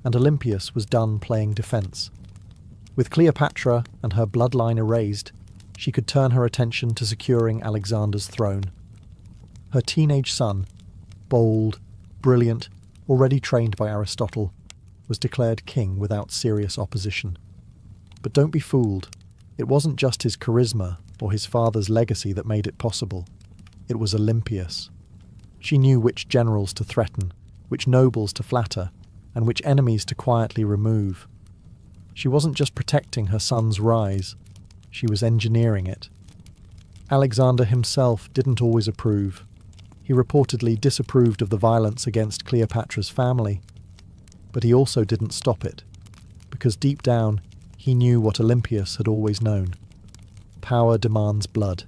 A: and Olympias was done playing defence. With Cleopatra and her bloodline erased, she could turn her attention to securing Alexander's throne. Her teenage son, bold, brilliant, already trained by Aristotle, was declared king without serious opposition. But don't be fooled. It wasn't just his charisma or his father's legacy that made it possible. It was Olympias. She knew which generals to threaten, which nobles to flatter, and which enemies to quietly remove. She wasn't just protecting her son's rise, she was engineering it. Alexander himself didn't always approve. He reportedly disapproved of the violence against Cleopatra's family, but he also didn't stop it, because deep down he knew what Olympias had always known. Power demands blood.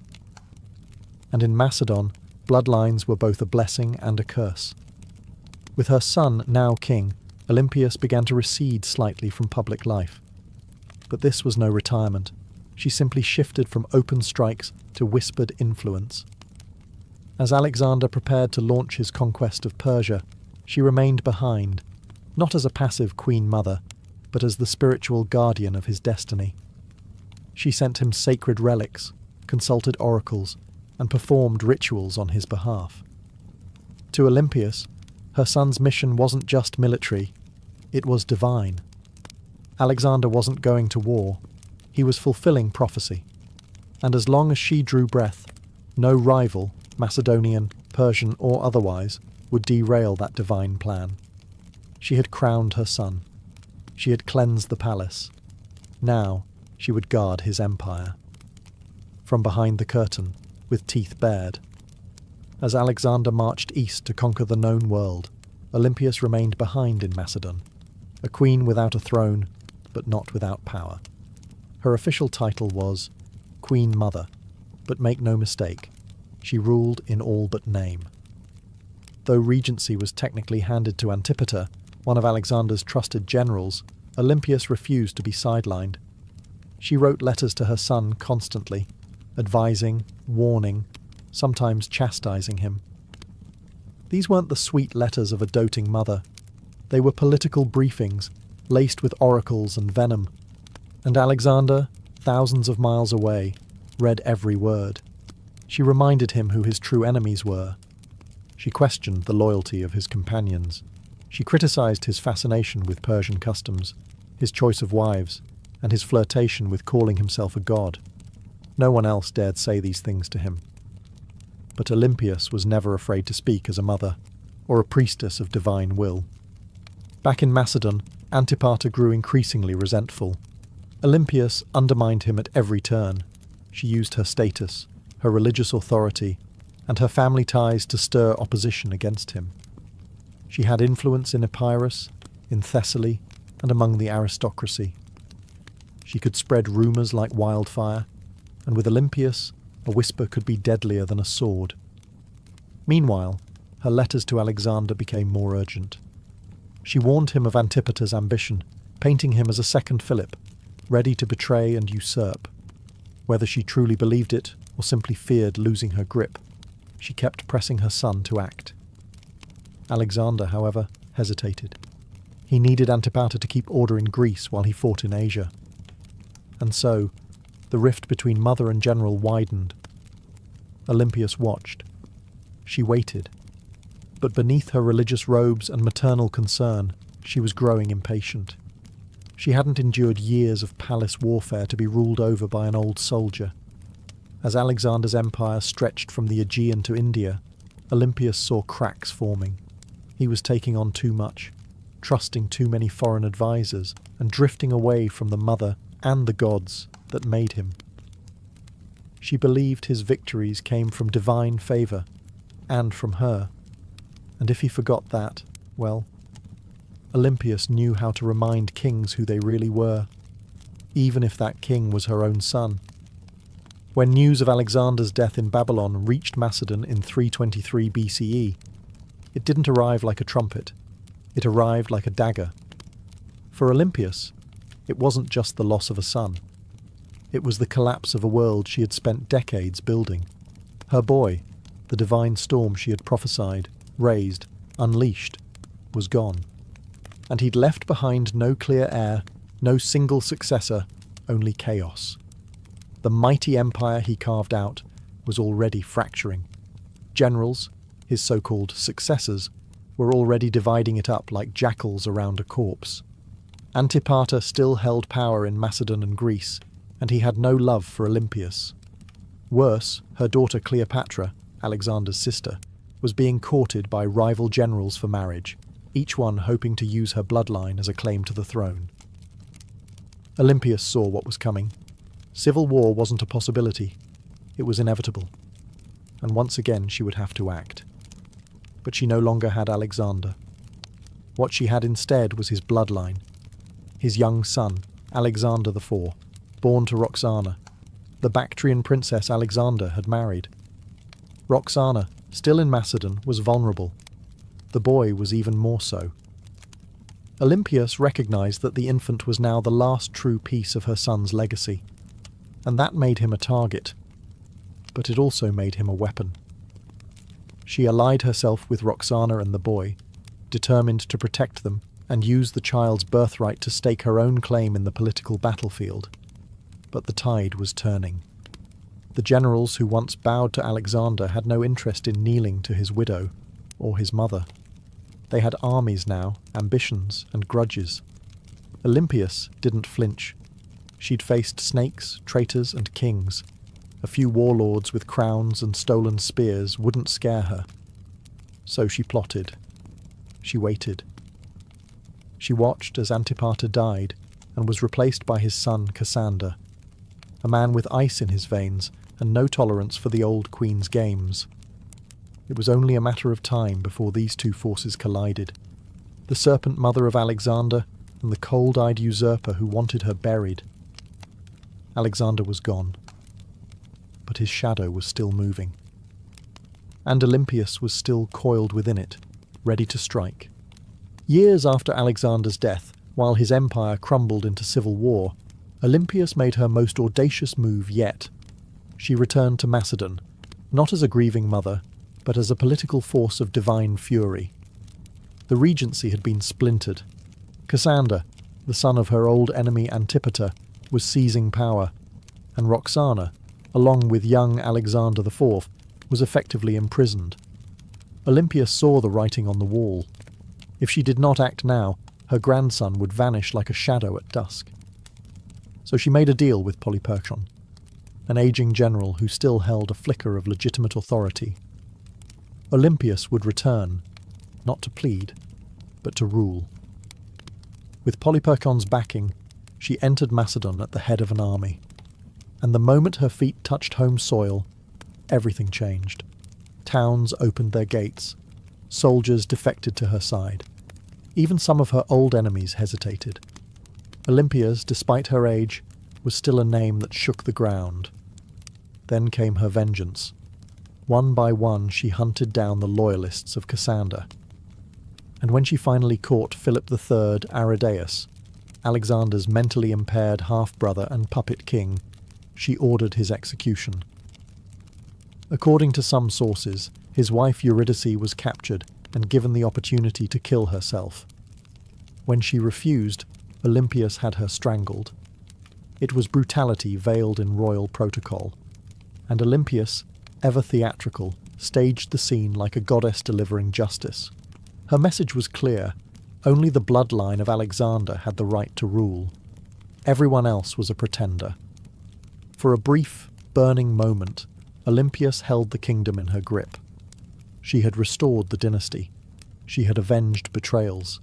A: And in Macedon, bloodlines were both a blessing and a curse. With her son now king, Olympias began to recede slightly from public life. But this was no retirement. She simply shifted from open strikes to whispered influence. As Alexander prepared to launch his conquest of Persia, she remained behind, not as a passive queen mother, but as the spiritual guardian of his destiny. She sent him sacred relics, consulted oracles, and performed rituals on his behalf. To Olympias, her son's mission wasn't just military, it was divine. Alexander wasn't going to war, he was fulfilling prophecy. And as long as she drew breath, no rival, Macedonian, Persian or otherwise, would derail that divine plan. She had crowned her son. She had cleansed the palace. Now she would guard his empire. From behind the curtain, with teeth bared. As Alexander marched east to conquer the known world, Olympias remained behind in Macedon, a queen without a throne, but not without power. Her official title was Queen Mother, but make no mistake, she ruled in all but name. Though regency was technically handed to Antipater, one of Alexander's trusted generals, Olympias refused to be sidelined. She wrote letters to her son constantly, advising, warning, sometimes chastising him. These weren't the sweet letters of a doting mother. They were political briefings, laced with oracles and venom. And Alexander, thousands of miles away, read every word. She reminded him who his true enemies were. She questioned the loyalty of his companions. She criticized his fascination with Persian customs, his choice of wives, and his flirtation with calling himself a god. No one else dared say these things to him. But Olympias was never afraid to speak as a mother, or a priestess of divine will. Back in Macedon, Antipater grew increasingly resentful. Olympias undermined him at every turn. She used her status, her religious authority, and her family ties to stir opposition against him. She had influence in Epirus, in Thessaly, and among the aristocracy. She could spread rumours like wildfire, and with Olympias, a whisper could be deadlier than a sword. Meanwhile, her letters to Alexander became more urgent. She warned him of Antipater's ambition, painting him as a second Philip, ready to betray and usurp. Whether she truly believed it or simply feared losing her grip, she kept pressing her son to act. Alexander, however, hesitated. He needed Antipater to keep order in Greece while he fought in Asia. And so, the rift between mother and general widened. Olympias watched. She waited. But beneath her religious robes and maternal concern, she was growing impatient. She hadn't endured years of palace warfare to be ruled over by an old soldier. As Alexander's empire stretched from the Aegean to India, Olympias saw cracks forming. He was taking on too much, trusting too many foreign advisors, and drifting away from the mother and the gods that made him. She believed his victories came from divine favour, and from her. And if he forgot that, well, Olympias knew how to remind kings who they really were, even if that king was her own son. When news of Alexander's death in Babylon reached Macedon in 323 BCE, it didn't arrive like a trumpet, it arrived like a dagger. For Olympias, it wasn't just the loss of a son. It was the collapse of a world she had spent decades building. Her boy, the divine storm she had prophesied, raised, unleashed, was gone. And he'd left behind no clear heir, no single successor, only chaos. The mighty empire he carved out was already fracturing. Generals, his so-called successors, were already dividing it up like jackals around a corpse. Antipater still held power in Macedon and Greece, and he had no love for Olympias. Worse, her daughter Cleopatra, Alexander's sister, was being courted by rival generals for marriage, each one hoping to use her bloodline as a claim to the throne. Olympias saw what was coming. Civil war wasn't a possibility. It was inevitable. And once again she would have to act. But she no longer had Alexander. What she had instead was his bloodline. His young son, Alexander IV, born to Roxana, the Bactrian princess Alexander had married. Roxana, still in Macedon, was vulnerable. The boy was even more so. Olympias recognized that the infant was now the last true piece of her son's legacy, and that made him a target, but it also made him a weapon. She allied herself with Roxana and the boy, determined to protect them and use the child's birthright to stake her own claim in the political battlefield. But the tide was turning. The generals who once bowed to Alexander had no interest in kneeling to his widow or his mother. They had armies now, ambitions and grudges. Olympias didn't flinch. She'd faced snakes, traitors and kings. A few warlords with crowns and stolen spears wouldn't scare her. So she plotted. She waited. She watched as Antipater died and was replaced by his son Cassander, a man with ice in his veins and no tolerance for the old queen's games. It was only a matter of time before these two forces collided. The serpent mother of Alexander and the cold-eyed usurper who wanted her buried. Alexander was gone, but his shadow was still moving. And Olympias was still coiled within it, ready to strike. Years after Alexander's death, while his empire crumbled into civil war, Olympias made her most audacious move yet. She returned to Macedon, not as a grieving mother, but as a political force of divine fury. The regency had been splintered. Cassander, the son of her old enemy Antipater, was seizing power, and Roxana, along with young Alexander IV, was effectively imprisoned. Olympias saw the writing on the wall. If she did not act now, her grandson would vanish like a shadow at dusk. So she made a deal with Polyperchon, an aging general who still held a flicker of legitimate authority. Olympias would return, not to plead, but to rule. With Polyperchon's backing, she entered Macedon at the head of an army. And the moment her feet touched home soil, everything changed. Towns opened their gates. Soldiers defected to her side. Even some of her old enemies hesitated. Olympias, despite her age, was still a name that shook the ground. Then came her vengeance. One by one she hunted down the loyalists of Cassander. And when she finally caught Philip III Aridaeus, Alexander's mentally impaired half-brother and puppet king, she ordered his execution. According to some sources, his wife Eurydice was captured and given the opportunity to kill herself. When she refused, Olympias had her strangled. It was brutality veiled in royal protocol, and Olympias, ever theatrical, staged the scene like a goddess delivering justice. Her message was clear. Only the bloodline of Alexander had the right to rule. Everyone else was a pretender. For a brief, burning moment, Olympias held the kingdom in her grip. She had restored the dynasty. She had avenged betrayals.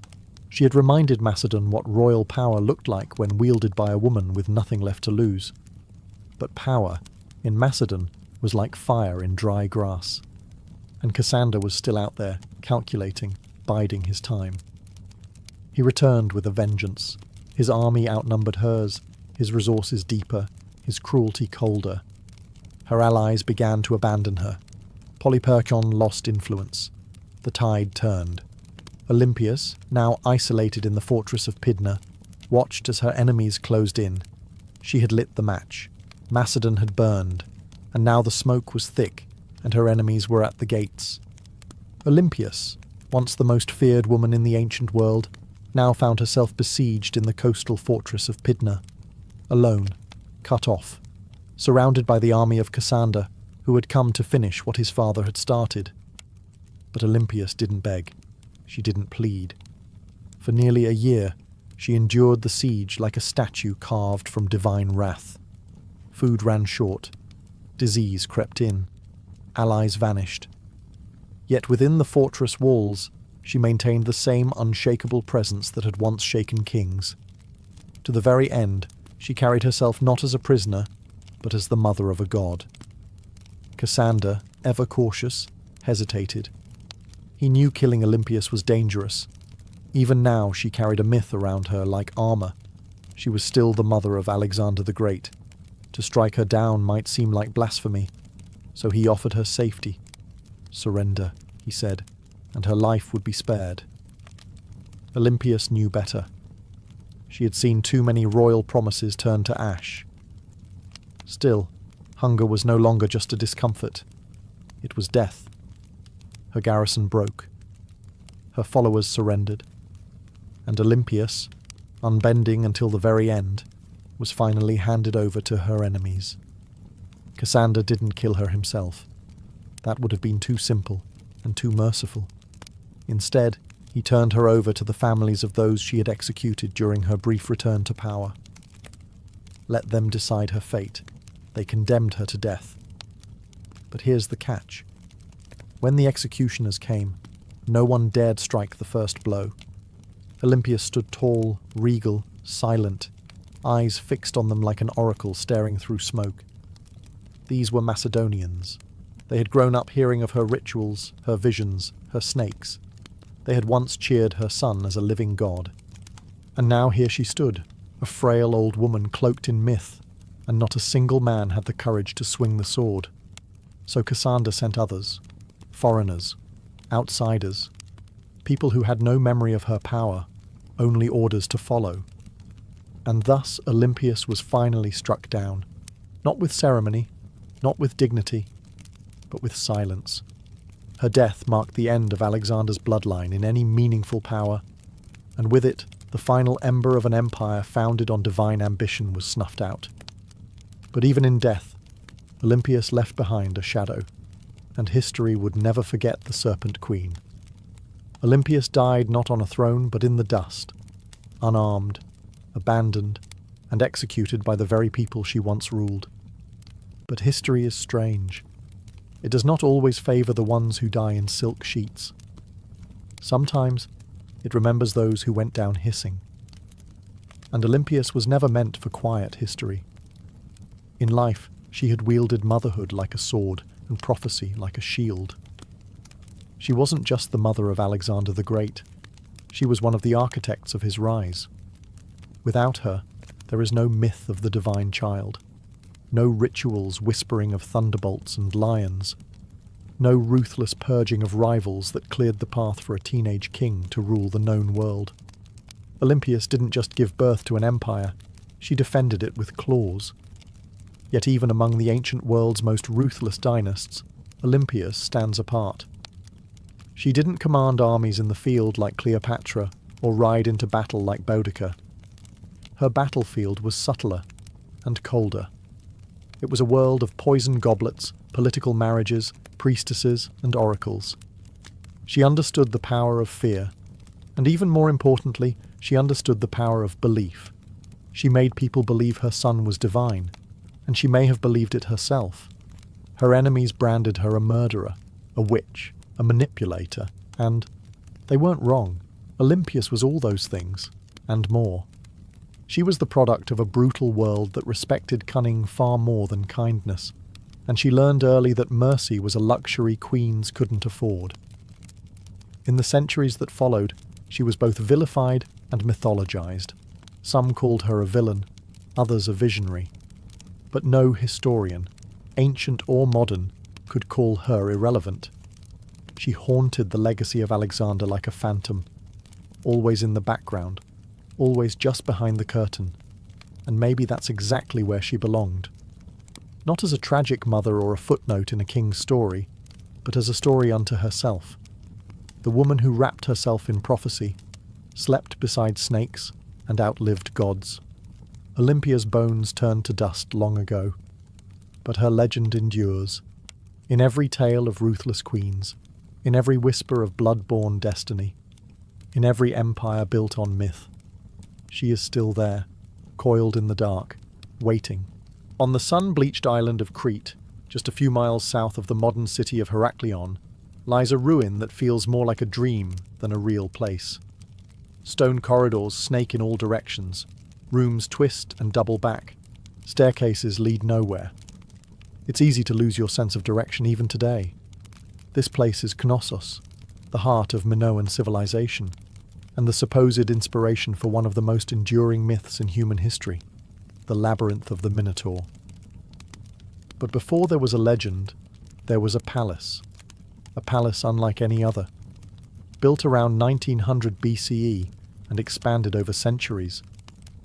A: She had reminded Macedon what royal power looked like when wielded by a woman with nothing left to lose. But power, in Macedon, was like fire in dry grass. And Cassander was still out there, calculating, biding his time. He returned with a vengeance. His army outnumbered hers, his resources deeper, his cruelty colder. Her allies began to abandon her. Polyperchon lost influence. The tide turned. Olympias, now isolated in the fortress of Pydna, watched as her enemies closed in. She had lit the match. Macedon had burned, and now the smoke was thick, and her enemies were at the gates. Olympias, once the most feared woman in the ancient world, now found herself besieged in the coastal fortress of Pydna, alone, cut off, surrounded by the army of Cassander, who had come to finish what his father had started. But Olympias didn't beg. She didn't plead. For nearly a year, she endured the siege like a statue carved from divine wrath. Food ran short. Disease crept in. Allies vanished. Yet within the fortress walls, she maintained the same unshakable presence that had once shaken kings. To the very end, she carried herself not as a prisoner, but as the mother of a god. Cassander, ever cautious, hesitated. He knew killing Olympias was dangerous. Even now she carried a myth around her like armor. She was still the mother of Alexander the Great. To strike her down might seem like blasphemy, so he offered her safety. Surrender, he said, and her life would be spared. Olympias knew better. She had seen too many royal promises turn to ash. Still, hunger was no longer just a discomfort. It was death. Her garrison broke. Her followers surrendered. And Olympias, unbending until the very end, was finally handed over to her enemies. Cassander didn't kill her himself. That would have been too simple and too merciful. Instead, he turned her over to the families of those she had executed during her brief return to power. Let them decide her fate. They condemned her to death. But here's the catch. When the executioners came, no one dared strike the first blow. Olympias stood tall, regal, silent, eyes fixed on them like an oracle staring through smoke. These were Macedonians. They had grown up hearing of her rituals, her visions, her snakes. They had once cheered her son as a living god. And now here she stood, a frail old woman cloaked in myth, and not a single man had the courage to swing the sword. So Cassander sent others, foreigners, outsiders, people who had no memory of her power, only orders to follow. And thus Olympias was finally struck down, not with ceremony, not with dignity, but with silence. Her death marked the end of Alexander's bloodline in any meaningful power, and with it, the final ember of an empire founded on divine ambition was snuffed out. But even in death, Olympias left behind a shadow, and history would never forget the Serpent Queen. Olympias died not on a throne, but in the dust, unarmed, abandoned, and executed by the very people she once ruled. But history is strange. It does not always favour the ones who die in silk sheets. Sometimes it remembers those who went down hissing. And Olympias was never meant for quiet history. In life, she had wielded motherhood like a sword and prophecy like a shield. She wasn't just the mother of Alexander the Great. She was one of the architects of his rise. Without her, there is no myth of the divine child. No rituals whispering of thunderbolts and lions. No ruthless purging of rivals that cleared the path for a teenage king to rule the known world. Olympias didn't just give birth to an empire, she defended it with claws. Yet even among the ancient world's most ruthless dynasts, Olympias stands apart. She didn't command armies in the field like Cleopatra, or ride into battle like Boudicca. Her battlefield was subtler and colder. It was a world of poison goblets, political marriages, priestesses, and oracles. She understood the power of fear, and even more importantly, she understood the power of belief. She made people believe her son was divine, and she may have believed it herself. Her enemies branded her a murderer, a witch, a manipulator, and they weren't wrong. Olympias was all those things, and more. She was the product of a brutal world that respected cunning far more than kindness, and she learned early that mercy was a luxury queens couldn't afford. In the centuries that followed, she was both vilified and mythologized. Some called her a villain, others a visionary. But no historian, ancient or modern, could call her irrelevant. She haunted the legacy of Alexander like a phantom, always in the background, always just behind the curtain, and maybe that's exactly where she belonged. Not as a tragic mother or a footnote in a king's story, but as a story unto herself. The woman who wrapped herself in prophecy, slept beside snakes, and outlived gods. Olympia's bones turned to dust long ago, but her legend endures. In every tale of ruthless queens, in every whisper of blood-born destiny, in every empire built on myth, she is still there, coiled in the dark, waiting. On the sun-bleached island of Crete, just a few miles south of the modern city of Heraklion, lies a ruin that feels more like a dream than a real place. Stone corridors snake in all directions, rooms twist and double back, staircases lead nowhere. It's easy to lose your sense of direction even today. This place is Knossos, the heart of Minoan civilization, and the supposed inspiration for one of the most enduring myths in human history, the labyrinth of the Minotaur. But before there was a legend, there was a palace unlike any other. Built around 1900 BCE and expanded over centuries,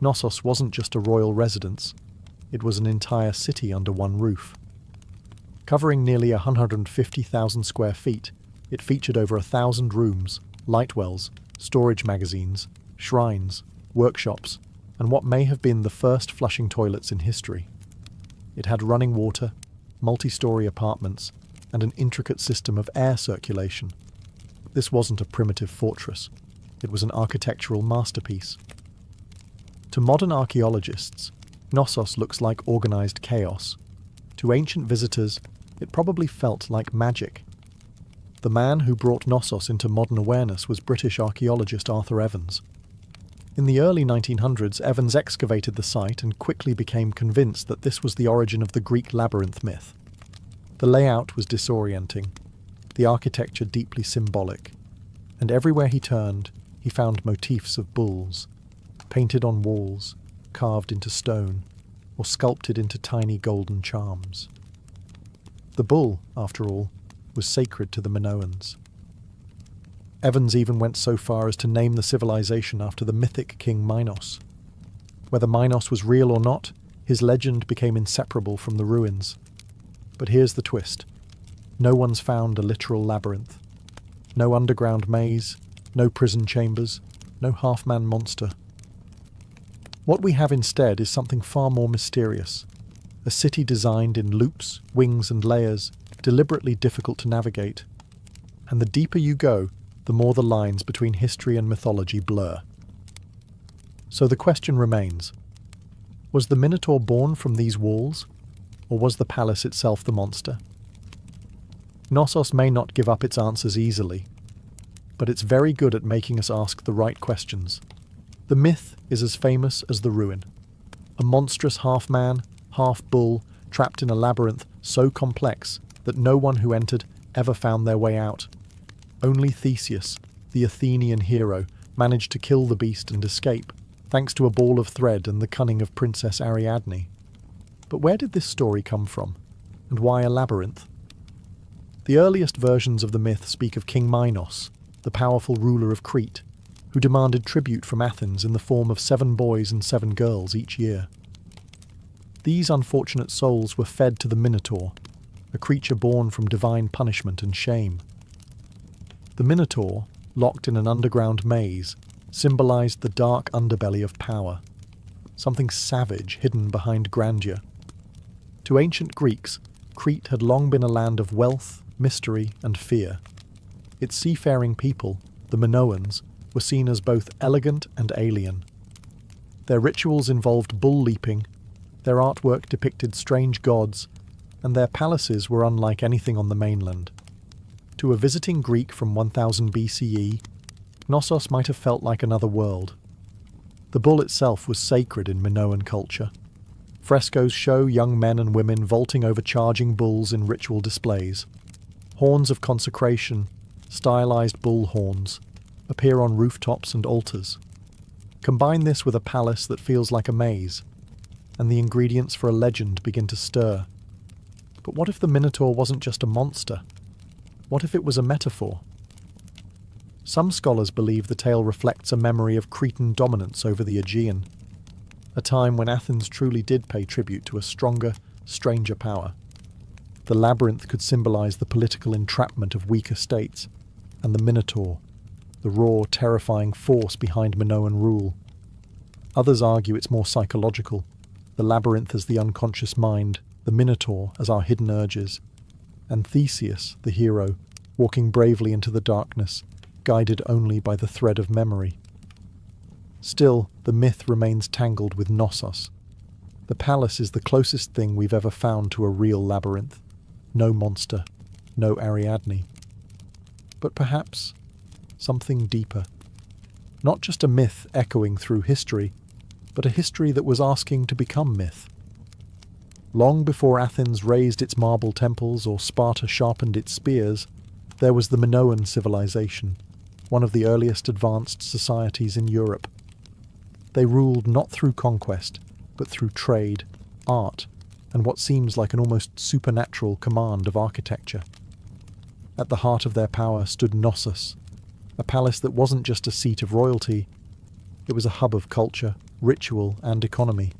A: Knossos wasn't just a royal residence, it was an entire city under one roof. Covering nearly 150,000 square feet, it featured over 1,000 rooms, light wells, storage magazines, shrines, workshops, and what may have been the first flushing toilets in history. It had running water, multi-story apartments, and an intricate system of air circulation. This wasn't a primitive fortress. It was an architectural masterpiece. To modern archaeologists, Knossos looks like organized chaos. To ancient visitors, it probably felt like magic. The man who brought Knossos into modern awareness was British archaeologist Arthur Evans. In the early 1900s, Evans excavated the site and quickly became convinced that this was the origin of the Greek labyrinth myth. The layout was disorienting, the architecture deeply symbolic, and everywhere he turned, he found motifs of bulls, painted on walls, carved into stone, or sculpted into tiny golden charms. The bull, after all, was sacred to the Minoans. Evans even went so far as to name the civilization after the mythic king Minos. Whether Minos was real or not, his legend became inseparable from the ruins. But here's the twist. No one's found a literal labyrinth. No underground maze, no prison chambers, no half-man monster. What we have instead is something far more mysterious. A city designed in loops, wings and layers, deliberately difficult to navigate. And the deeper you go, the more the lines between history and mythology blur. So the question remains, was the Minotaur born from these walls, or was the palace itself the monster? Knossos may not give up its answers easily, but it's very good at making us ask the right questions. The myth is as famous as the ruin. A monstrous half-man, half-bull, trapped in a labyrinth so complex that no one who entered ever found their way out. Only Theseus, the Athenian hero, managed to kill the beast and escape, thanks to a ball of thread and the cunning of Princess Ariadne. But where did this story come from? And why a labyrinth? The earliest versions of the myth speak of King Minos, the powerful ruler of Crete, who demanded tribute from Athens in the form of 7 boys and 7 girls each year. These unfortunate souls were fed to the Minotaur, a creature born from divine punishment and shame. The Minotaur, locked in an underground maze, symbolized the dark underbelly of power, something savage hidden behind grandeur. To ancient Greeks, Crete had long been a land of wealth, mystery, and fear. Its seafaring people, the Minoans, were seen as both elegant and alien. Their rituals involved bull leaping, their artwork depicted strange gods, and their palaces were unlike anything on the mainland. To a visiting Greek from 1000 BCE, Knossos might have felt like another world. The bull itself was sacred in Minoan culture. Frescoes show young men and women vaulting over charging bulls in ritual displays. Horns of consecration, stylized bull horns, appear on rooftops and altars. Combine this with a palace that feels like a maze, and the ingredients for a legend begin to stir. But what if the Minotaur wasn't just a monster? What if it was a metaphor? Some scholars believe the tale reflects a memory of Cretan dominance over the Aegean, a time when Athens truly did pay tribute to a stronger, stranger power. The labyrinth could symbolize the political entrapment of weaker states, and the Minotaur, the raw, terrifying force behind Minoan rule. Others argue it's more psychological, the labyrinth as the unconscious mind, the Minotaur as our hidden urges, and Theseus, the hero, walking bravely into the darkness, guided only by the thread of memory. Still, the myth remains tangled with Knossos. The palace is the closest thing we've ever found to a real labyrinth. No monster, no Ariadne. But perhaps something deeper. Not just a myth echoing through history, but a history that was asking to become myth. Long before Athens raised its marble temples or Sparta sharpened its spears, there was the Minoan civilization, one of the earliest advanced societies in Europe. They ruled not through conquest, but through trade, art, and what seems like an almost supernatural command of architecture. At the heart of their power stood Knossos, a palace that wasn't just a seat of royalty, it was a hub of culture, ritual, and economy.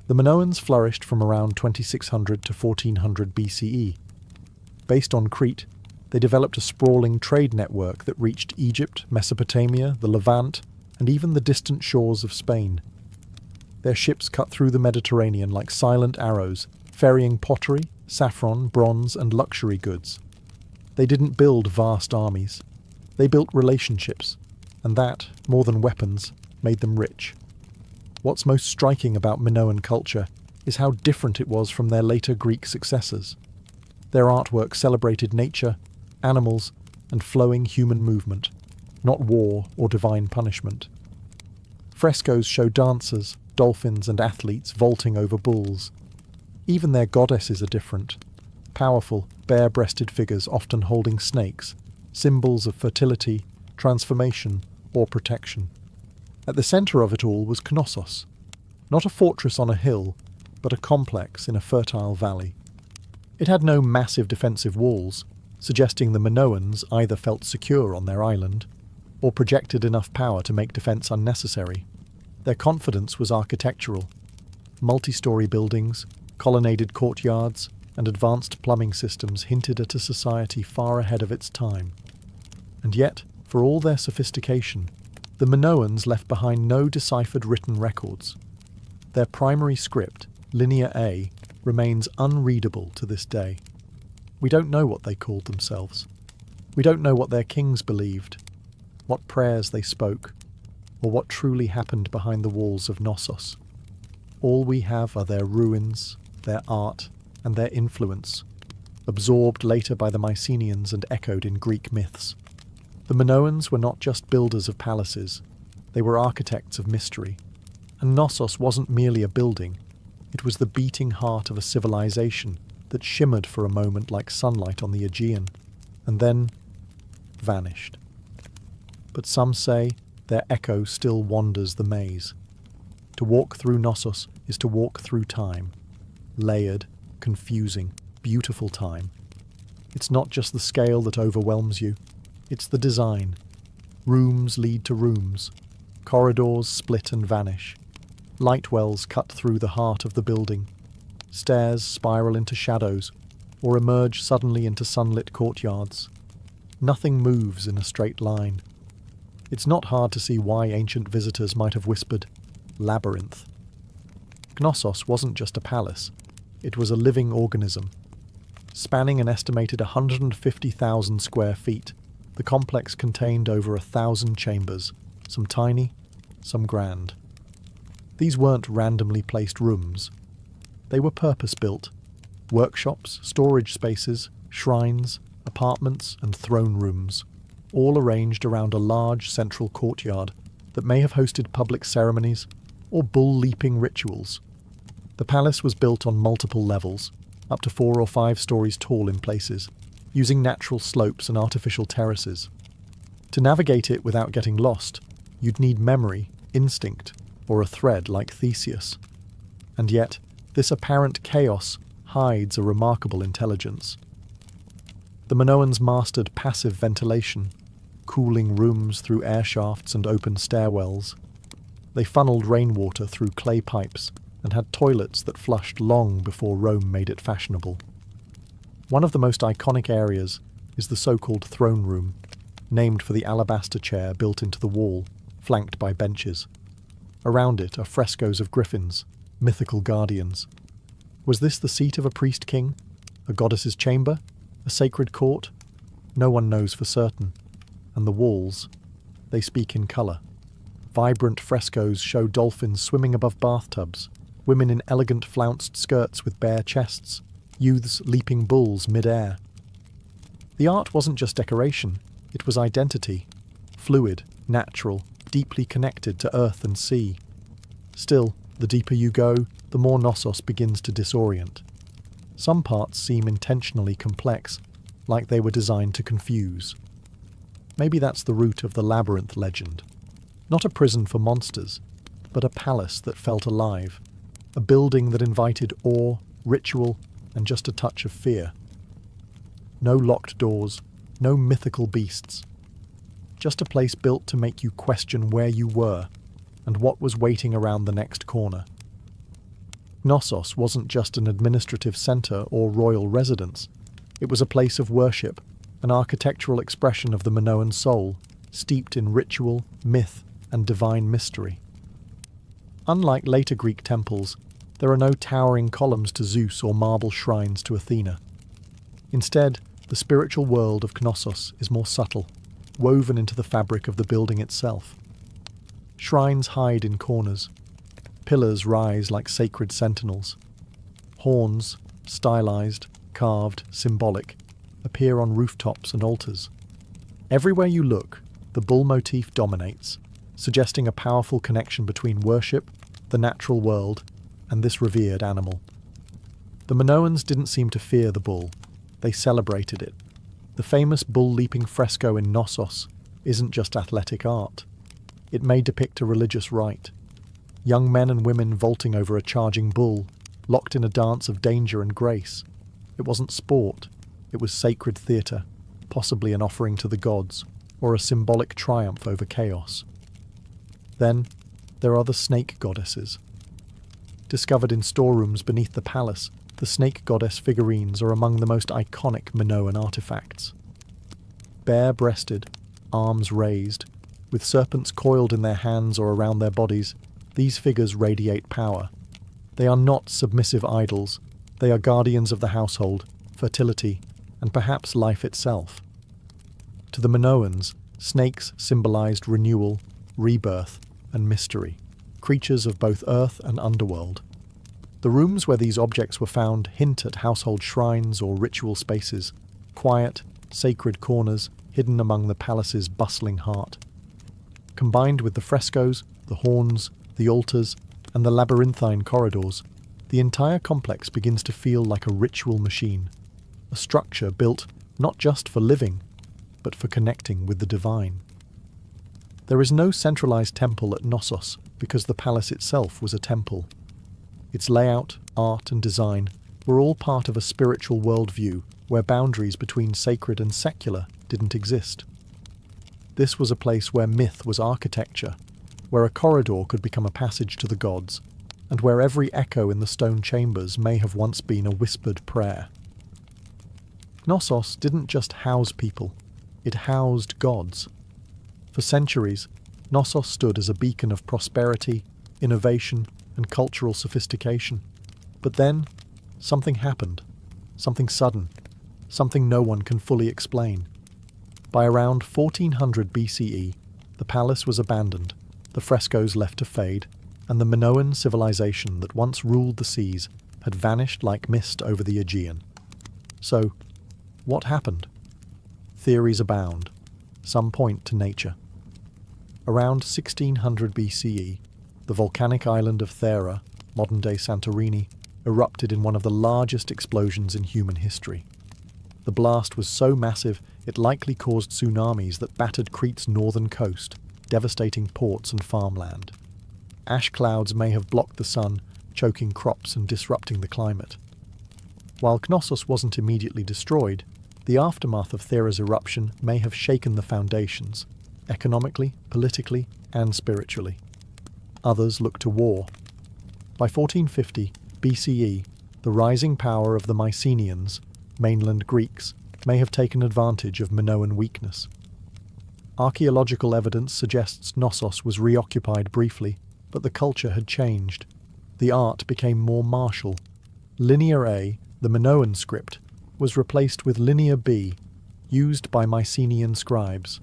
A: The Minoans flourished from around 2600 to 1400 BCE. Based on Crete, they developed a sprawling trade network that reached Egypt, Mesopotamia, the Levant, and even the distant shores of Spain. Their ships cut through the Mediterranean like silent arrows, ferrying pottery, saffron, bronze, and luxury goods. They didn't build vast armies. They built relationships, and that, more than weapons, made them rich. What's most striking about Minoan culture is how different it was from their later Greek successors. Their artwork celebrated nature, animals, and flowing human movement, not war or divine punishment. Frescoes show dancers, dolphins, and athletes vaulting over bulls. Even their goddesses are different. Powerful, bare-breasted figures often holding snakes, symbols of fertility, transformation, or protection. At the centre of it all was Knossos, not a fortress on a hill, but a complex in a fertile valley. It had no massive defensive walls, suggesting the Minoans either felt secure on their island, or projected enough power to make defence unnecessary. Their confidence was architectural. Multi-storey buildings, colonnaded courtyards, and advanced plumbing systems hinted at a society far ahead of its time. And yet, for all their sophistication, the Minoans left behind no deciphered written records. Their primary script, Linear A, remains unreadable to this day. We don't know what they called themselves. We don't know what their kings believed, what prayers they spoke, or what truly happened behind the walls of Knossos. All we have are their ruins, their art, and their influence, absorbed later by the Mycenaeans and echoed in Greek myths. The Minoans were not just builders of palaces, they were architects of mystery. And Knossos wasn't merely a building, it was the beating heart of a civilization that shimmered for a moment like sunlight on the Aegean, and then vanished. But some say their echo still wanders the maze. To walk through Knossos is to walk through time, layered, confusing, beautiful time. It's not just the scale that overwhelms you, it's the design. Rooms lead to rooms. Corridors split and vanish. Light wells cut through the heart of the building. Stairs spiral into shadows, or emerge suddenly into sunlit courtyards. Nothing moves in a straight line. It's not hard to see why ancient visitors might have whispered, "Labyrinth." Knossos wasn't just a palace, it was a living organism. Spanning an estimated 150,000 square feet, the complex contained over 1,000 chambers, some tiny, some grand. These weren't randomly placed rooms. They were purpose-built. Workshops, storage spaces, shrines, apartments, and throne rooms, all arranged around a large central courtyard that may have hosted public ceremonies or bull-leaping rituals. The palace was built on multiple levels, up to 4 or 5 stories tall in places, using natural slopes and artificial terraces. To navigate it without getting lost, you'd need memory, instinct, or a thread like Theseus. And yet, this apparent chaos hides a remarkable intelligence. The Minoans mastered passive ventilation, cooling rooms through air shafts and open stairwells. They funneled rainwater through clay pipes and had toilets that flushed long before Rome made it fashionable. One of the most iconic areas is the so-called throne room, named for the alabaster chair built into the wall, flanked by benches. Around it are frescoes of griffins, mythical guardians. Was this the seat of a priest-king? A goddess's chamber? A sacred court? No one knows for certain. And the walls, they speak in colour. Vibrant frescoes show dolphins swimming above bathtubs, women in elegant flounced skirts with bare chests, youths leaping bulls mid-air. The art wasn't just decoration, it was identity, fluid, natural, deeply connected to earth and sea. Still, the deeper you go, the more Knossos begins to disorient. Some parts seem intentionally complex, like they were designed to confuse. Maybe that's the root of the labyrinth legend. Not a prison for monsters, but a palace that felt alive. A building that invited awe, ritual, and just a touch of fear. No locked doors, no mythical beasts. Just a place built to make you question where you were and what was waiting around the next corner. Knossos wasn't just an administrative centre or royal residence. It was a place of worship, an architectural expression of the Minoan soul, steeped in ritual, myth, and divine mystery. Unlike later Greek temples, there are no towering columns to Zeus or marble shrines to Athena. Instead, the spiritual world of Knossos is more subtle, woven into the fabric of the building itself. Shrines hide in corners. Pillars rise like sacred sentinels. Horns, stylized, carved, symbolic, appear on rooftops and altars. Everywhere you look, the bull motif dominates, suggesting a powerful connection between worship, the natural world, and this revered animal. The Minoans didn't seem to fear the bull. They celebrated it. The famous bull-leaping fresco in Knossos isn't just athletic art. It may depict a religious rite. Young men and women vaulting over a charging bull, locked in a dance of danger and grace. It wasn't sport. It was sacred theatre, possibly an offering to the gods, or a symbolic triumph over chaos. Then, there are the snake goddesses. Discovered in storerooms beneath the palace, the snake goddess figurines are among the most iconic Minoan artifacts. Bare-breasted, arms raised, with serpents coiled in their hands or around their bodies, these figures radiate power. They are not submissive idols. They are guardians of the household, fertility, and perhaps life itself. To the Minoans, snakes symbolized renewal, rebirth, and mystery, creatures of both earth and underworld. The rooms where these objects were found hint at household shrines or ritual spaces, quiet, sacred corners hidden among the palace's bustling heart. Combined with the frescoes, the horns, the altars, and the labyrinthine corridors, the entire complex begins to feel like a ritual machine, a structure built not just for living, but for connecting with the divine. There is no centralized temple at Knossos because the palace itself was a temple. Its layout, art, and design were all part of a spiritual worldview where boundaries between sacred and secular didn't exist. This was a place where myth was architecture, where a corridor could become a passage to the gods, and where every echo in the stone chambers may have once been a whispered prayer. Knossos didn't just house people, it housed gods. For centuries, Knossos stood as a beacon of prosperity, innovation, and cultural sophistication. But then, something happened. Something sudden. Something no one can fully explain. By around 1400 BCE, the palace was abandoned, the frescoes left to fade, and the Minoan civilization that once ruled the seas had vanished like mist over the Aegean. So, what happened? Theories abound. Some point to nature. Around 1600 BCE, the volcanic island of Thera, modern-day Santorini, erupted in one of the largest explosions in human history. The blast was so massive it likely caused tsunamis that battered Crete's northern coast, devastating ports and farmland. Ash clouds may have blocked the sun, choking crops and disrupting the climate. While Knossos wasn't immediately destroyed, the aftermath of Thera's eruption may have shaken the foundations, economically, politically, and spiritually. Others look to war. By 1450 BCE, the rising power of the Mycenaeans, mainland Greeks, may have taken advantage of Minoan weakness. Archaeological evidence suggests Knossos was reoccupied briefly, but the culture had changed. The art became more martial. Linear A, the Minoan script, was replaced with Linear B, used by Mycenaean scribes.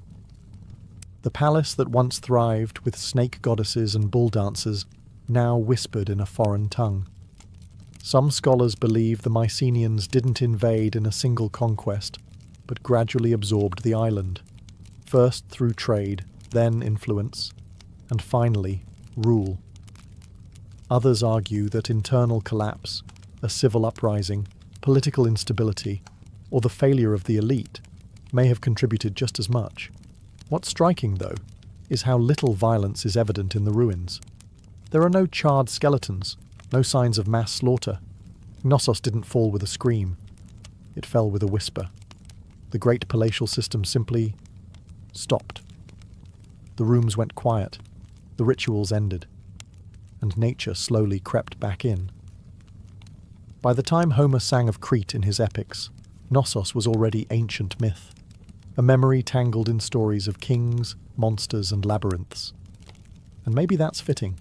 A: The palace that once thrived with snake goddesses and bull dancers now whispered in a foreign tongue. Some scholars believe the Mycenaeans didn't invade in a single conquest, but gradually absorbed the island, first through trade, then influence, and finally rule. Others argue that internal collapse, a civil uprising, political instability, or the failure of the elite may have contributed just as much. What's striking, though, is how little violence is evident in the ruins. There are no charred skeletons, no signs of mass slaughter. Knossos didn't fall with a scream. It fell with a whisper. The great palatial system simply stopped. The rooms went quiet, the rituals ended, and nature slowly crept back in. By the time Homer sang of Crete in his epics, Knossos was already ancient myth, a memory tangled in stories of kings, monsters, and labyrinths. And maybe that's fitting,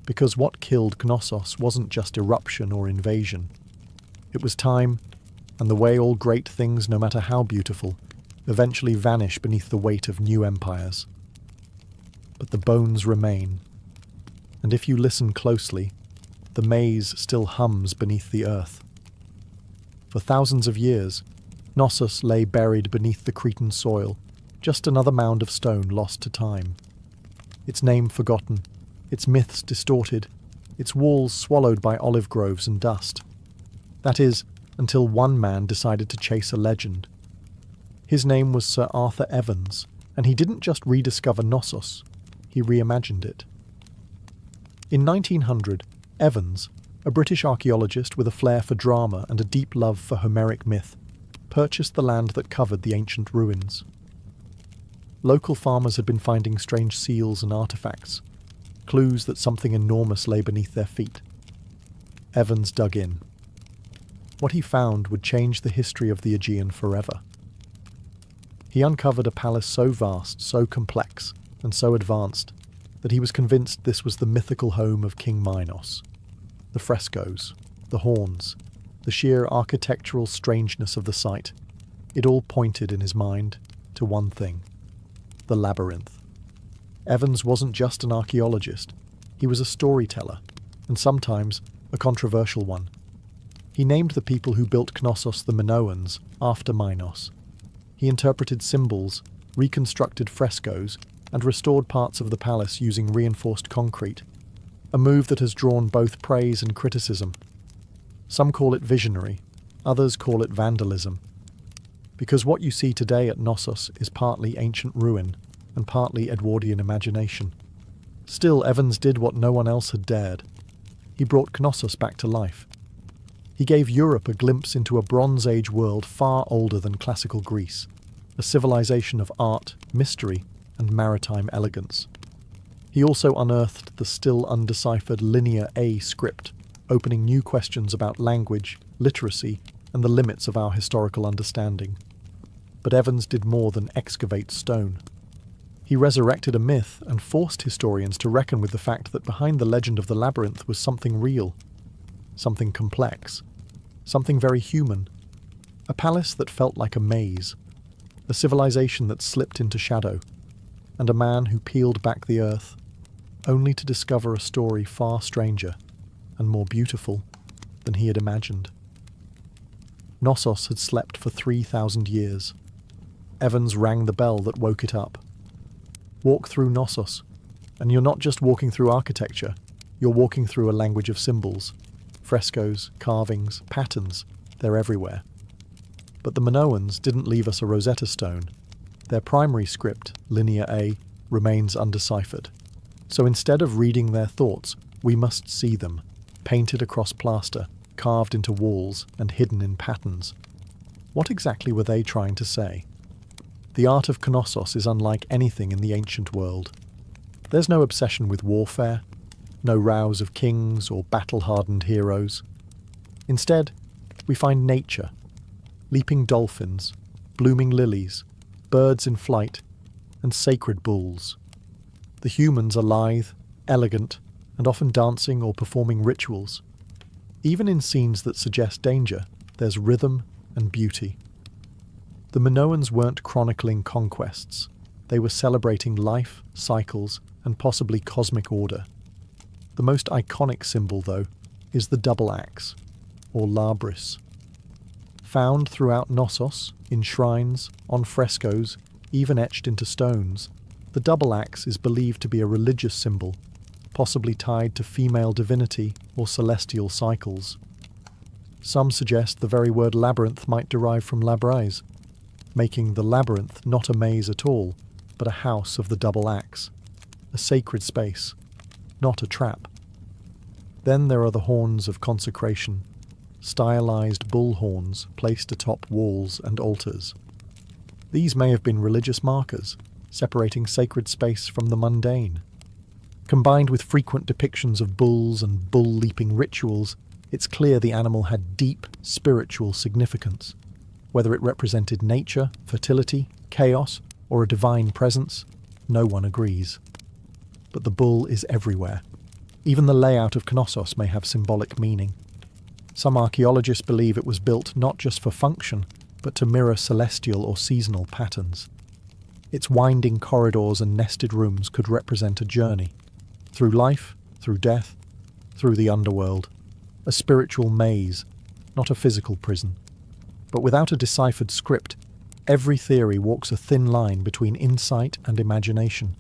A: because what killed Knossos wasn't just eruption or invasion. It was time, and the way all great things, no matter how beautiful, eventually vanish beneath the weight of new empires. But the bones remain, and if you listen closely, the maze still hums beneath the earth. For thousands of years, Knossos lay buried beneath the Cretan soil, just another mound of stone lost to time. Its name forgotten, its myths distorted, its walls swallowed by olive groves and dust. That is, until one man decided to chase a legend. His name was Sir Arthur Evans, and he didn't just rediscover Knossos, he reimagined it. In 1900, Evans, a British archaeologist with a flair for drama and a deep love for Homeric myth, purchased the land that covered the ancient ruins. Local farmers had been finding strange seals and artifacts, clues that something enormous lay beneath their feet. Evans dug in. What he found would change the history of the Aegean forever. He uncovered a palace so vast, so complex, and so advanced that he was convinced this was the mythical home of King Minos. The frescoes, the horns, the sheer architectural strangeness of the site, it all pointed in his mind to one thing: the labyrinth. Evans wasn't just an archaeologist, he was a storyteller, and sometimes a controversial one. He named the people who built Knossos the Minoans after Minos. He interpreted symbols, reconstructed frescoes, and restored parts of the palace using reinforced concrete, a move that has drawn both praise and criticism. Some call it visionary, others call it vandalism. Because what you see today at Knossos is partly ancient ruin and partly Edwardian imagination. Still, Evans did what no one else had dared. He brought Knossos back to life. He gave Europe a glimpse into a Bronze Age world far older than classical Greece, a civilization of art, mystery, and maritime elegance. He also unearthed the still undeciphered Linear A script, opening new questions about language, literacy, and the limits of our historical understanding. But Evans did more than excavate stone. He resurrected a myth and forced historians to reckon with the fact that behind the legend of the labyrinth was something real, something complex, something very human. A palace that felt like a maze, a civilization that slipped into shadow, and a man who peeled back the earth, only to discover a story far stranger and more beautiful than he had imagined. Knossos had slept for 3,000 years. Evans rang the bell that woke it up. Walk through Knossos, and you're not just walking through architecture, you're walking through a language of symbols. Frescoes, carvings, patterns, they're everywhere. But the Minoans didn't leave us a Rosetta Stone. Their primary script, Linear A, remains undeciphered. So instead of reading their thoughts, we must see them, painted across plaster, carved into walls and hidden in patterns. What exactly were they trying to say? The art of Knossos is unlike anything in the ancient world. There's no obsession with warfare, no rows of kings or battle-hardened heroes. Instead, we find nature, leaping dolphins, blooming lilies, birds in flight, and sacred bulls. The humans are lithe, elegant, and often dancing or performing rituals. Even in scenes that suggest danger, there's rhythm and beauty. The Minoans weren't chronicling conquests. They were celebrating life, cycles, and possibly cosmic order. The most iconic symbol, though, is the double axe, or labris. Found throughout Knossos, in shrines, on frescoes, even etched into stones, the double axe is believed to be a religious symbol, possibly tied to female divinity or celestial cycles. Some suggest the very word labyrinth might derive from labrise, making the labyrinth not a maze at all, but a house of the double axe, a sacred space, not a trap. Then there are the horns of consecration, stylized bull horns placed atop walls and altars. These may have been religious markers, separating sacred space from the mundane. Combined with frequent depictions of bulls and bull-leaping rituals, it's clear the animal had deep spiritual significance. Whether it represented nature, fertility, chaos, or a divine presence, no one agrees. But the bull is everywhere. Even the layout of Knossos may have symbolic meaning. Some archaeologists believe it was built not just for function, but to mirror celestial or seasonal patterns. Its winding corridors and nested rooms could represent a journey. Through life, through death, through the underworld. A spiritual maze, not a physical prison. But without a deciphered script, every theory walks a thin line between insight and imagination.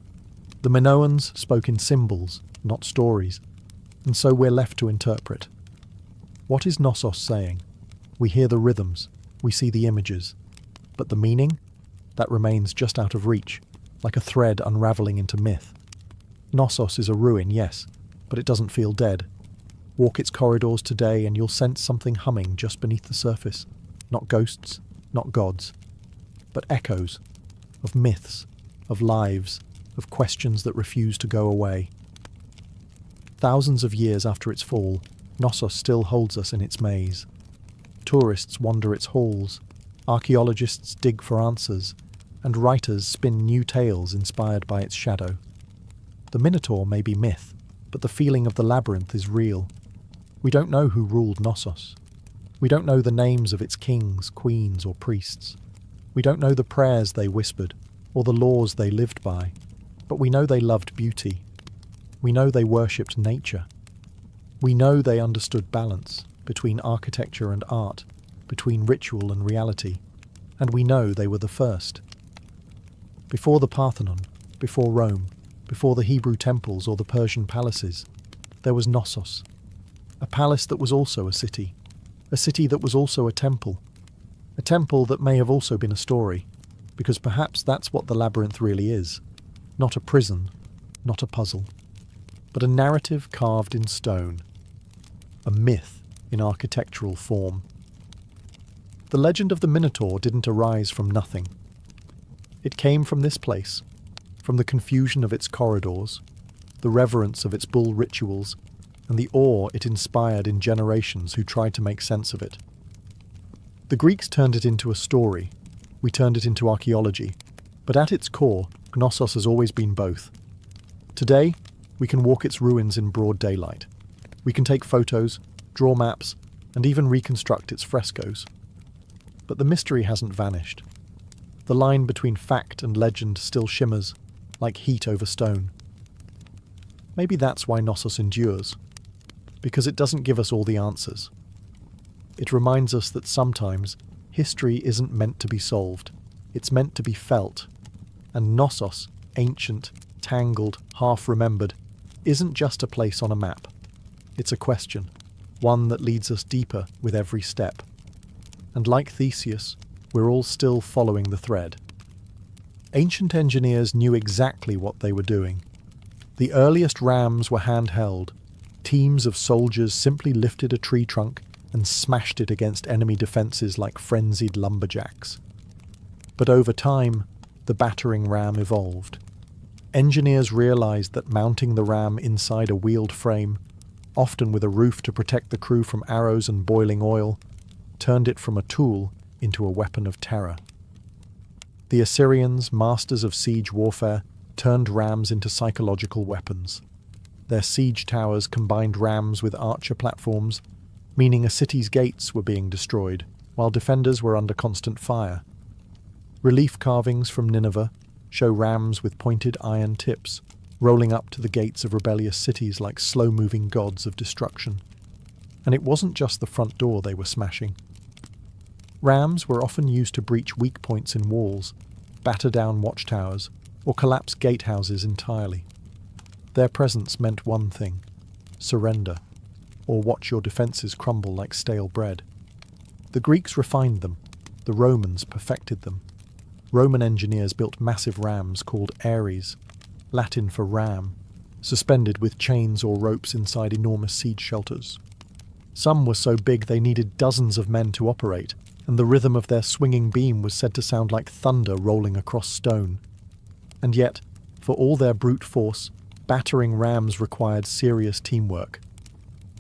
A: The Minoans spoke in symbols, not stories, and so we're left to interpret. What is Knossos saying? We hear the rhythms, we see the images, but the meaning? That remains just out of reach, like a thread unravelling into myth. Knossos is a ruin, yes, but it doesn't feel dead. Walk its corridors today and you'll sense something humming just beneath the surface. Not ghosts, not gods, but echoes of myths, of lives, of questions that refuse to go away. Thousands of years after its fall, Knossos still holds us in its maze. Tourists wander its halls, archaeologists dig for answers, and writers spin new tales inspired by its shadow. The Minotaur may be myth, but the feeling of the labyrinth is real. We don't know who ruled Knossos. We don't know the names of its kings, queens, or priests. We don't know the prayers they whispered, or the laws they lived by, but we know they loved beauty. We know they worshipped nature. We know they understood balance between architecture and art, between ritual and reality, and we know they were the first. Before the Parthenon, before Rome, before the Hebrew temples or the Persian palaces, there was Knossos, a palace that was also a city that was also a temple that may have also been a story, because perhaps that's what the labyrinth really is, not a prison, not a puzzle, but a narrative carved in stone, a myth in architectural form. The legend of the Minotaur didn't arise from nothing. It came from this place, from the confusion of its corridors, the reverence of its bull rituals, and the awe it inspired in generations who tried to make sense of it. The Greeks turned it into a story, we turned it into archaeology, but at its core, Knossos has always been both. Today, we can walk its ruins in broad daylight. We can take photos, draw maps, and even reconstruct its frescoes. But the mystery hasn't vanished. The line between fact and legend still shimmers, like heat over stone. Maybe that's why Knossos endures, because it doesn't give us all the answers. It reminds us that sometimes history isn't meant to be solved, it's meant to be felt. And Knossos, ancient, tangled, half-remembered, isn't just a place on a map. It's a question, one that leads us deeper with every step. And like Theseus, we're all still following the thread. Ancient engineers knew exactly what they were doing. The earliest rams were handheld. Teams of soldiers simply lifted a tree trunk and smashed it against enemy defences like frenzied lumberjacks. But over time, the battering ram evolved. Engineers realised that mounting the ram inside a wheeled frame, often with a roof to protect the crew from arrows and boiling oil, turned it from a tool into a weapon of terror. The Assyrians, masters of siege warfare, turned rams into psychological weapons. Their siege towers combined rams with archer platforms, meaning a city's gates were being destroyed, while defenders were under constant fire. Relief carvings from Nineveh show rams with pointed iron tips, rolling up to the gates of rebellious cities like slow-moving gods of destruction. And it wasn't just the front door they were smashing. Rams were often used to breach weak points in walls, batter down watchtowers, or collapse gatehouses entirely. Their presence meant one thing: surrender, or watch your defences crumble like stale bread. The Greeks refined them, the Romans perfected them. Roman engineers built massive rams called ares, Latin for ram, suspended with chains or ropes inside enormous siege shelters. Some were so big they needed dozens of men to operate, and the rhythm of their swinging beam was said to sound like thunder rolling across stone. And yet, for all their brute force, battering rams required serious teamwork.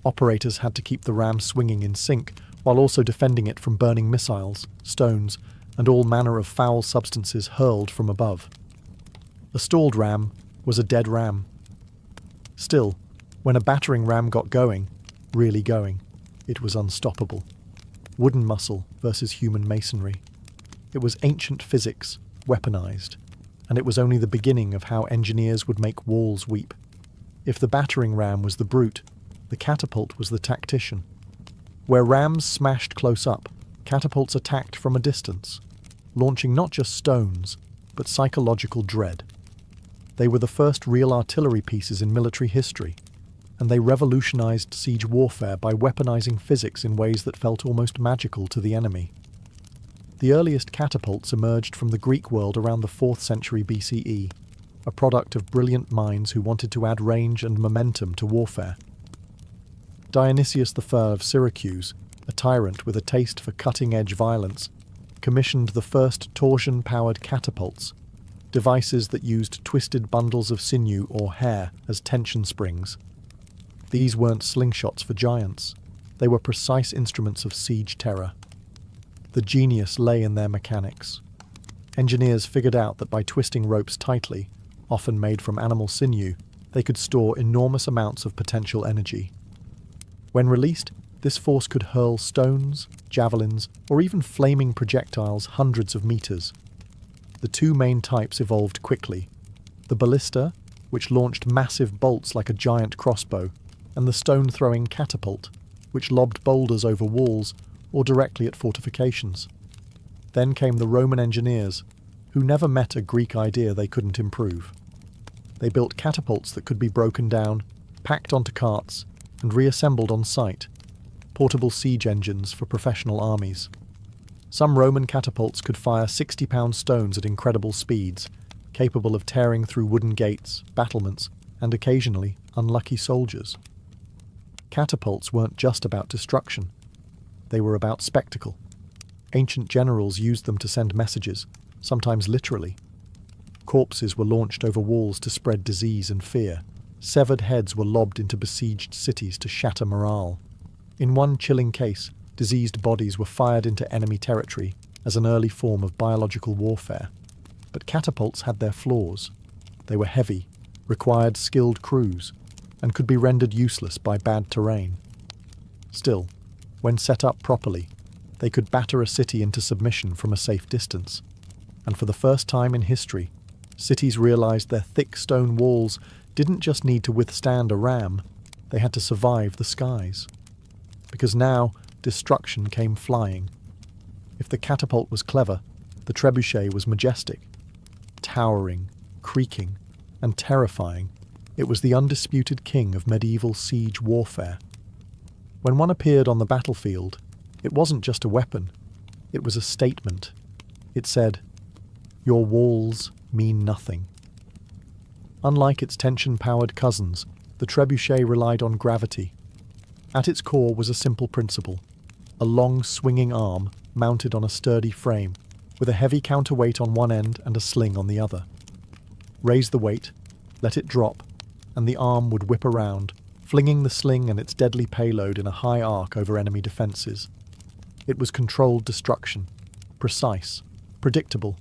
A: Operators had to keep the ram swinging in sync, while also defending it from burning missiles, stones, and all manner of foul substances hurled from above. A stalled ram was a dead ram. Still, when a battering ram got going, really going, it was unstoppable. Wooden muscle versus human masonry. It was ancient physics, weaponized, and it was only the beginning of how engineers would make walls weep. If the battering ram was the brute, the catapult was the tactician. Where rams smashed close up, catapults attacked from a distance, launching not just stones, but psychological dread. They were the first real artillery pieces in military history, and they revolutionized siege warfare by weaponizing physics in ways that felt almost magical to the enemy. The earliest catapults emerged from the Greek world around the 4th century BCE, a product of brilliant minds who wanted to add range and momentum to warfare. Dionysius I of Syracuse, a tyrant with a taste for cutting-edge violence, commissioned the first torsion-powered catapults, devices that used twisted bundles of sinew or hair as tension springs. These weren't slingshots for giants. They were precise instruments of siege terror. The genius lay in their mechanics. Engineers figured out that by twisting ropes tightly, often made from animal sinew, they could store enormous amounts of potential energy. When released, this force could hurl stones, javelins, or even flaming projectiles hundreds of meters. The two main types evolved quickly: the ballista, which launched massive bolts like a giant crossbow, and the stone-throwing catapult, which lobbed boulders over walls or directly at fortifications. Then came the Roman engineers, who never met a Greek idea they couldn't improve. They built catapults that could be broken down, packed onto carts, and reassembled on site, portable siege engines for professional armies. Some Roman catapults could fire 60-pound stones at incredible speeds, capable of tearing through wooden gates, battlements, and occasionally unlucky soldiers. Catapults weren't just about destruction. They were about spectacle. Ancient generals used them to send messages, sometimes literally. Corpses were launched over walls to spread disease and fear. Severed heads were lobbed into besieged cities to shatter morale. In one chilling case, diseased bodies were fired into enemy territory as an early form of biological warfare. But catapults had their flaws. They were heavy, required skilled crews, and could be rendered useless by bad terrain. Still, when set up properly, they could batter a city into submission from a safe distance. And for the first time in history, cities realized their thick stone walls didn't just need to withstand a ram, they had to survive the skies. Because now, destruction came flying. If the catapult was clever, the trebuchet was majestic. Towering, creaking, and terrifying, it was the undisputed king of medieval siege warfare. When one appeared on the battlefield, it wasn't just a weapon, it was a statement. It said, "Your walls mean nothing." Unlike its tension-powered cousins, the trebuchet relied on gravity. At its core was a simple principle: a long swinging arm mounted on a sturdy frame, with a heavy counterweight on one end and a sling on the other. Raise the weight, let it drop, and the arm would whip around, flinging the sling and its deadly payload in a high arc over enemy defences. It was controlled destruction, precise, predictable,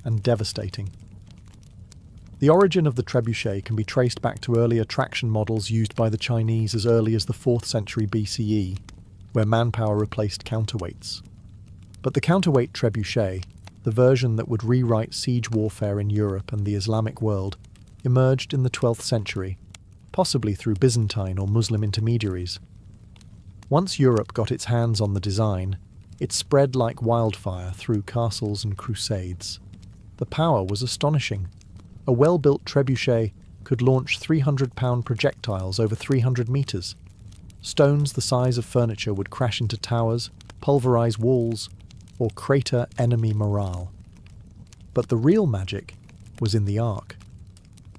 A: and devastating. The origin of the trebuchet can be traced back to earlier traction models used by the Chinese as early as the 4th century BCE, where manpower replaced counterweights. But the counterweight trebuchet, the version that would rewrite siege warfare in Europe and the Islamic world, emerged in the 12th century, possibly through Byzantine or Muslim intermediaries. Once Europe got its hands on the design, it spread like wildfire through castles and crusades. The power was astonishing. A well-built trebuchet could launch 300-pound projectiles over 300 metres. Stones the size of furniture would crash into towers, pulverise walls, or crater enemy morale. But the real magic was in the arc.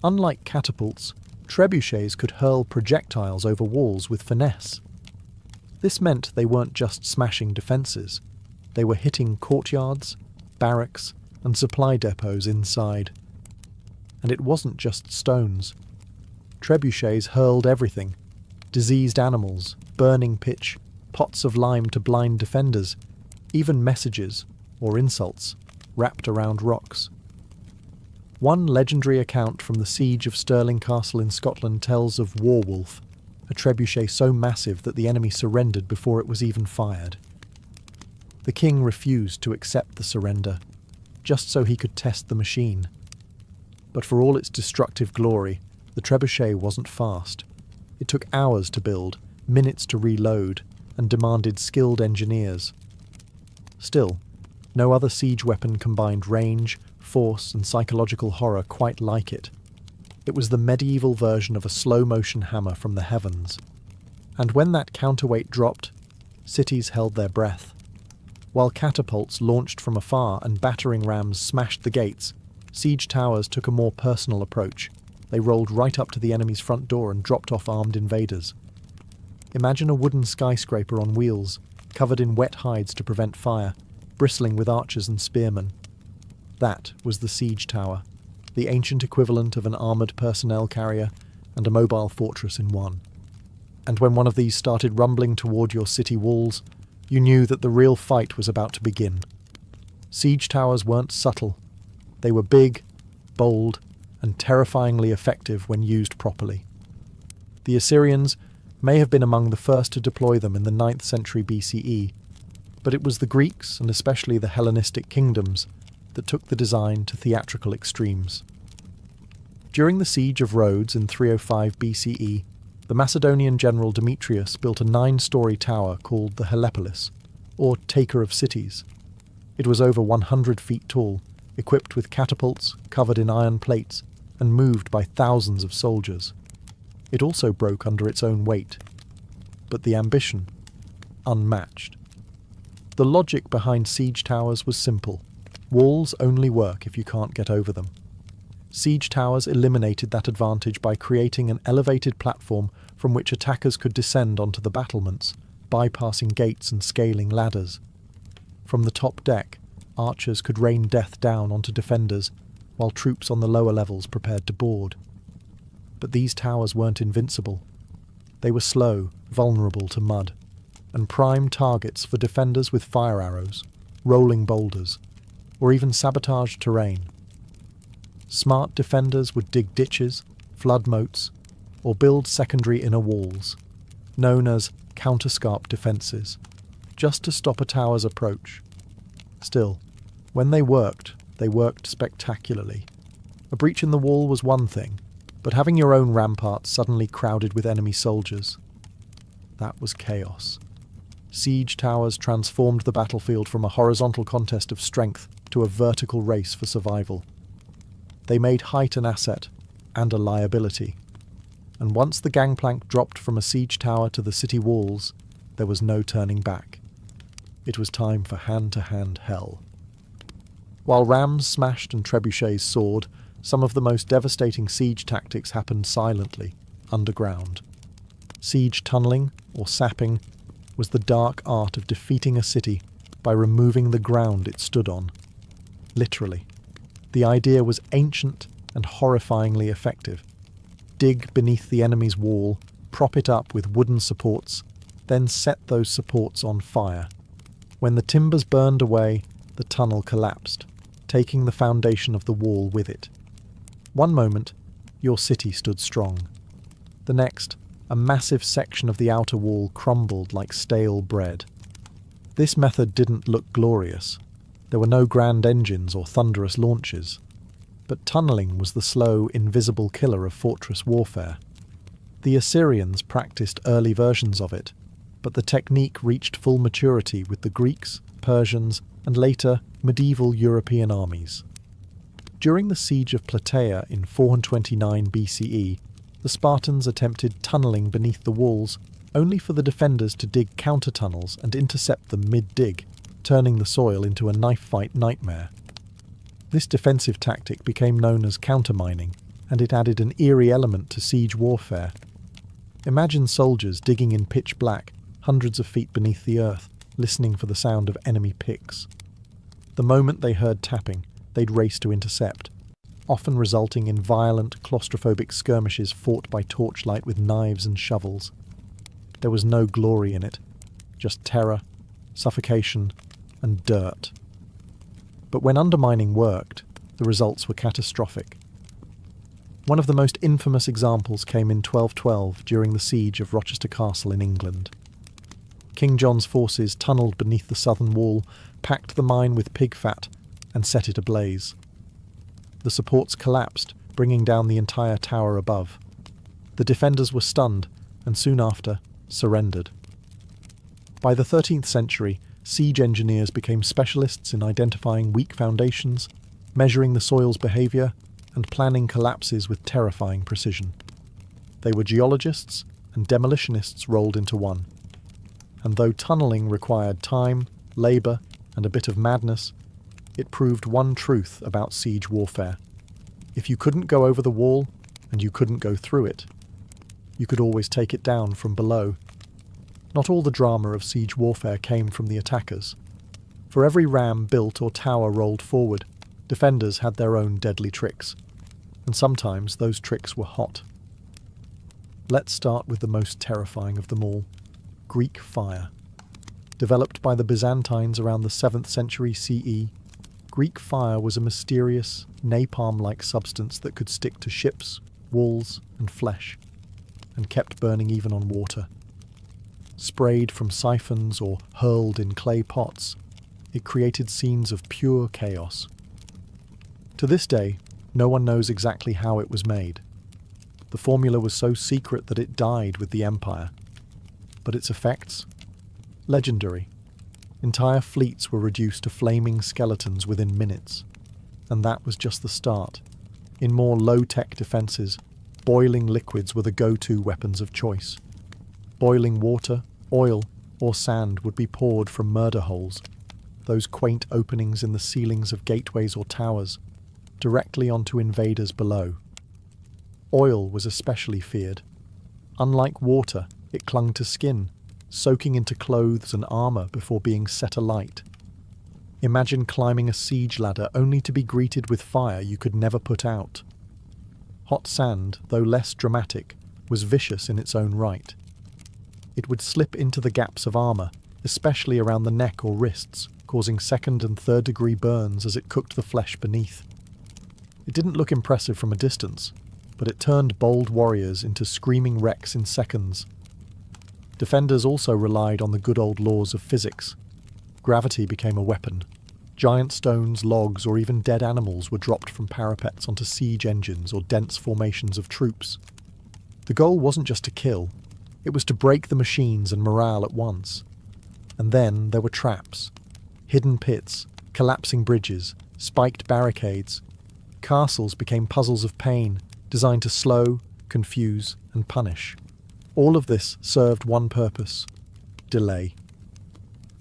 A: Unlike catapults, trebuchets could hurl projectiles over walls with finesse. This meant they weren't just smashing defences. They were hitting courtyards, barracks, and supply depots inside. And it wasn't just stones. Trebuchets hurled everything: diseased animals, burning pitch, pots of lime to blind defenders, even messages, or insults, wrapped around rocks. One legendary account from the siege of Stirling Castle in Scotland tells of Warwolf, a trebuchet so massive that the enemy surrendered before it was even fired. The king refused to accept the surrender, just so he could test the machine. But for all its destructive glory, the trebuchet wasn't fast. It took hours to build, minutes to reload, and demanded skilled engineers. Still, no other siege weapon combined range, force, and psychological horror quite like it. It was the medieval version of a slow-motion hammer from the heavens. And when that counterweight dropped, cities held their breath. While catapults launched from afar and battering rams smashed the gates, siege towers took a more personal approach. They rolled right up to the enemy's front door and dropped off armed invaders. Imagine a wooden skyscraper on wheels, covered in wet hides to prevent fire, bristling with archers and spearmen. That was the siege tower, the ancient equivalent of an armoured personnel carrier and a mobile fortress in one. And when one of these started rumbling toward your city walls, you knew that the real fight was about to begin. Siege towers weren't subtle. They were big, bold, and terrifyingly effective when used properly. The Assyrians may have been among the first to deploy them in the 9th century BCE, but it was the Greeks, and especially the Hellenistic kingdoms, that took the design to theatrical extremes. During the siege of Rhodes in 305 BCE, the Macedonian general Demetrius built a 9-story tower called the Helepolis, or Taker of Cities. It was over 100 feet tall, equipped with catapults, covered in iron plates, and moved by thousands of soldiers. It also broke under its own weight. But the ambition, unmatched. The logic behind siege towers was simple. Walls only work if you can't get over them. Siege towers eliminated that advantage by creating an elevated platform from which attackers could descend onto the battlements, bypassing gates and scaling ladders. From the top deck, archers could rain death down onto defenders, while troops on the lower levels prepared to board. But these towers weren't invincible. They were slow, vulnerable to mud, and prime targets for defenders with fire arrows, rolling boulders, or even sabotaged terrain. Smart defenders would dig ditches, flood moats, or build secondary inner walls, known as counterscarp defences, just to stop a tower's approach. Still, when they worked spectacularly. A breach in the wall was one thing, but having your own ramparts suddenly crowded with enemy soldiers, that was chaos. Siege towers transformed the battlefield from a horizontal contest of strength to a vertical race for survival. They made height an asset and a liability, and once the gangplank dropped from a siege tower to the city walls, there was no turning back. It was time for hand-to-hand hell. While rams smashed and trebuchets soared, some of the most devastating siege tactics happened silently, underground. Siege tunnelling, or sapping, was the dark art of defeating a city by removing the ground it stood on. Literally. The idea was ancient and horrifyingly effective. Dig beneath the enemy's wall, prop it up with wooden supports, then set those supports on fire. When the timbers burned away, the tunnel collapsed, taking the foundation of the wall with it. One moment, your city stood strong. The next, a massive section of the outer wall crumbled like stale bread. This method didn't look glorious. There were no grand engines or thunderous launches. But tunnelling was the slow, invisible killer of fortress warfare. The Assyrians practiced early versions of it, but the technique reached full maturity with the Greeks, Persians, and later medieval European armies. During the siege of Plataea in 429 BCE, the Spartans attempted tunnelling beneath the walls, only for the defenders to dig counter-tunnels and intercept them mid-dig, turning the soil into a knife-fight nightmare. This defensive tactic became known as countermining, and it added an eerie element to siege warfare. Imagine soldiers digging in pitch black, hundreds of feet beneath the earth, listening for the sound of enemy picks. The moment they heard tapping, they'd race to intercept, often resulting in violent, claustrophobic skirmishes fought by torchlight with knives and shovels. There was no glory in it, just terror, suffocation, and dirt. But when undermining worked, the results were catastrophic. One of the most infamous examples came in 1212 during the siege of Rochester Castle in England. King John's forces tunnelled beneath the southern wall, packed the mine with pig fat, and set it ablaze. The supports collapsed, bringing down the entire tower above. The defenders were stunned, and soon after, surrendered. By the 13th century, siege engineers became specialists in identifying weak foundations, measuring the soil's behaviour, and planning collapses with terrifying precision. They were geologists and demolitionists rolled into one. And though tunnelling required time, labour, and a bit of madness, it proved one truth about siege warfare. If you couldn't go over the wall, and you couldn't go through it, you could always take it down from below. Not all the drama of siege warfare came from the attackers. For every ram built or tower rolled forward, defenders had their own deadly tricks, and sometimes those tricks were hot. Let's start with the most terrifying of them all, Greek fire. Developed by the Byzantines around the 7th century CE, Greek fire was a mysterious, napalm-like substance that could stick to ships, walls, and flesh, and kept burning even on water. Sprayed from siphons or hurled in clay pots, it created scenes of pure chaos. To this day, no one knows exactly how it was made. The formula was so secret that it died with the empire. But its effects? Legendary. Entire fleets were reduced to flaming skeletons within minutes. And that was just the start. In more low-tech defences, boiling liquids were the go-to weapons of choice. Boiling water, oil, or sand would be poured from murder holes, those quaint openings in the ceilings of gateways or towers, directly onto invaders below. Oil was especially feared. Unlike water, it clung to skin, soaking into clothes and armour before being set alight. Imagine climbing a siege ladder only to be greeted with fire you could never put out. Hot sand, though less dramatic, was vicious in its own right. It would slip into the gaps of armour, especially around the neck or wrists, causing second and third degree burns as it cooked the flesh beneath. It didn't look impressive from a distance, but it turned bold warriors into screaming wrecks in seconds. Defenders also relied on the good old laws of physics. Gravity became a weapon. Giant stones, logs, or even dead animals were dropped from parapets onto siege engines or dense formations of troops. The goal wasn't just to kill, it was to break the machines and morale at once. And then there were traps. Hidden pits, collapsing bridges, spiked barricades. Castles became puzzles of pain, designed to slow, confuse, and punish. All of this served one purpose: delay.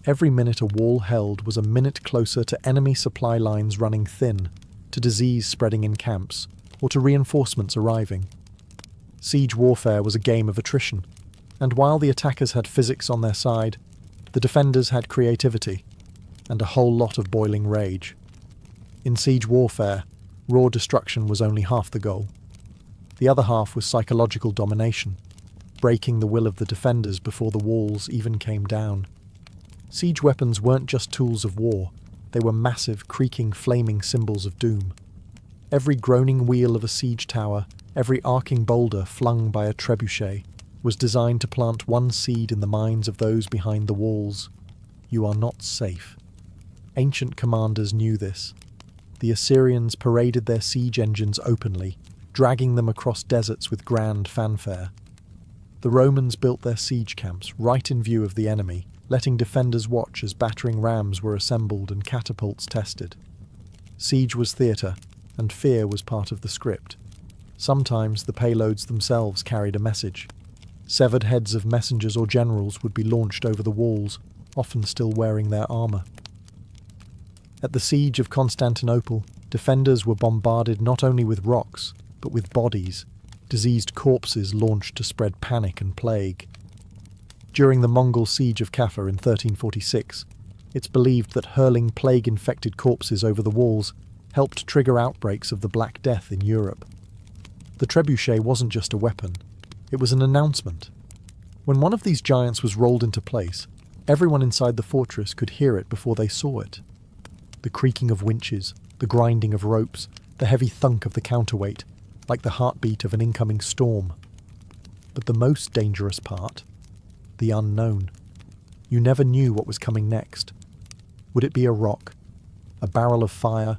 A: Every minute a wall held was a minute closer to enemy supply lines running thin, to disease spreading in camps, or to reinforcements arriving. Siege warfare was a game of attrition, and while the attackers had physics on their side, The defenders had creativity, and a whole lot of boiling rage. In siege warfare, raw destruction was only half the goal. The other half was psychological domination, breaking the will of the defenders before the walls even came down. Siege weapons weren't just tools of war, they were massive, creaking, flaming symbols of doom. Every groaning wheel of a siege tower, every arcing boulder flung by a trebuchet, was designed to plant one seed in the minds of those behind the walls. You are not safe. Ancient commanders knew this. The Assyrians paraded their siege engines openly, dragging them across deserts with grand fanfare. The Romans built their siege camps right in view of the enemy, letting defenders watch as battering rams were assembled and catapults tested. Siege was theatre, and fear was part of the script. Sometimes the payloads themselves carried a message. Severed heads of messengers or generals would be launched over the walls, often still wearing their armour. At the siege of Constantinople, defenders were bombarded not only with rocks, but with bodies, diseased corpses launched to spread panic and plague. During the Mongol siege of Kaffa in 1346, it's believed that hurling plague-infected corpses over the walls helped trigger outbreaks of the Black Death in Europe. The trebuchet wasn't just a weapon, it was an announcement. When one of these giants was rolled into place, everyone inside the fortress could hear it before they saw it. The creaking of winches, the grinding of ropes, the heavy thunk of the counterweight, like the heartbeat of an incoming storm. But the most dangerous part, the unknown. You never knew what was coming next. Would it be a rock, a barrel of fire,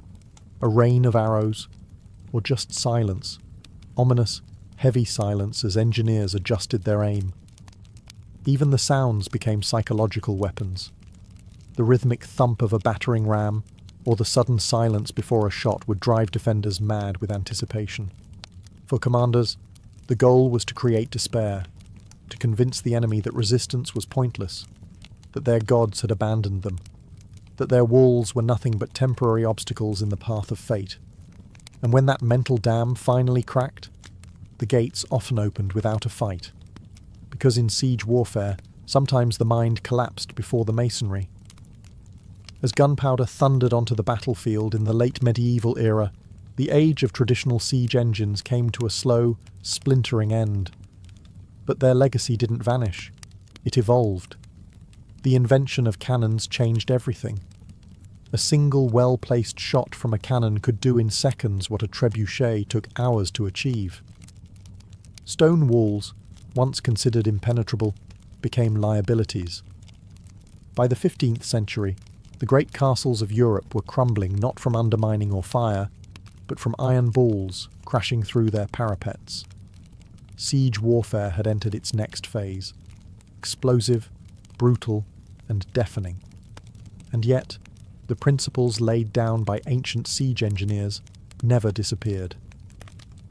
A: a rain of arrows, or just silence, ominous, heavy silence as engineers adjusted their aim? Even the sounds became psychological weapons. The rhythmic thump of a battering ram, or the sudden silence before a shot would drive defenders mad with anticipation. For commanders, the goal was to create despair, to convince the enemy that resistance was pointless, that their gods had abandoned them, that their walls were nothing but temporary obstacles in the path of fate. And when that mental dam finally cracked, the gates often opened without a fight, because in siege warfare, sometimes the mind collapsed before the masonry. As gunpowder thundered onto the battlefield in the late medieval era, the age of traditional siege engines came to a slow, splintering end. But their legacy didn't vanish. It evolved. The invention of cannons changed everything. A single well-placed shot from a cannon could do in seconds what a trebuchet took hours to achieve. Stone walls, once considered impenetrable, became liabilities. By the 15th century, the great castles of Europe were crumbling not from undermining or fire, but from iron balls crashing through their parapets. Siege warfare had entered its next phase, explosive, brutal, and deafening. And yet, the principles laid down by ancient siege engineers never disappeared.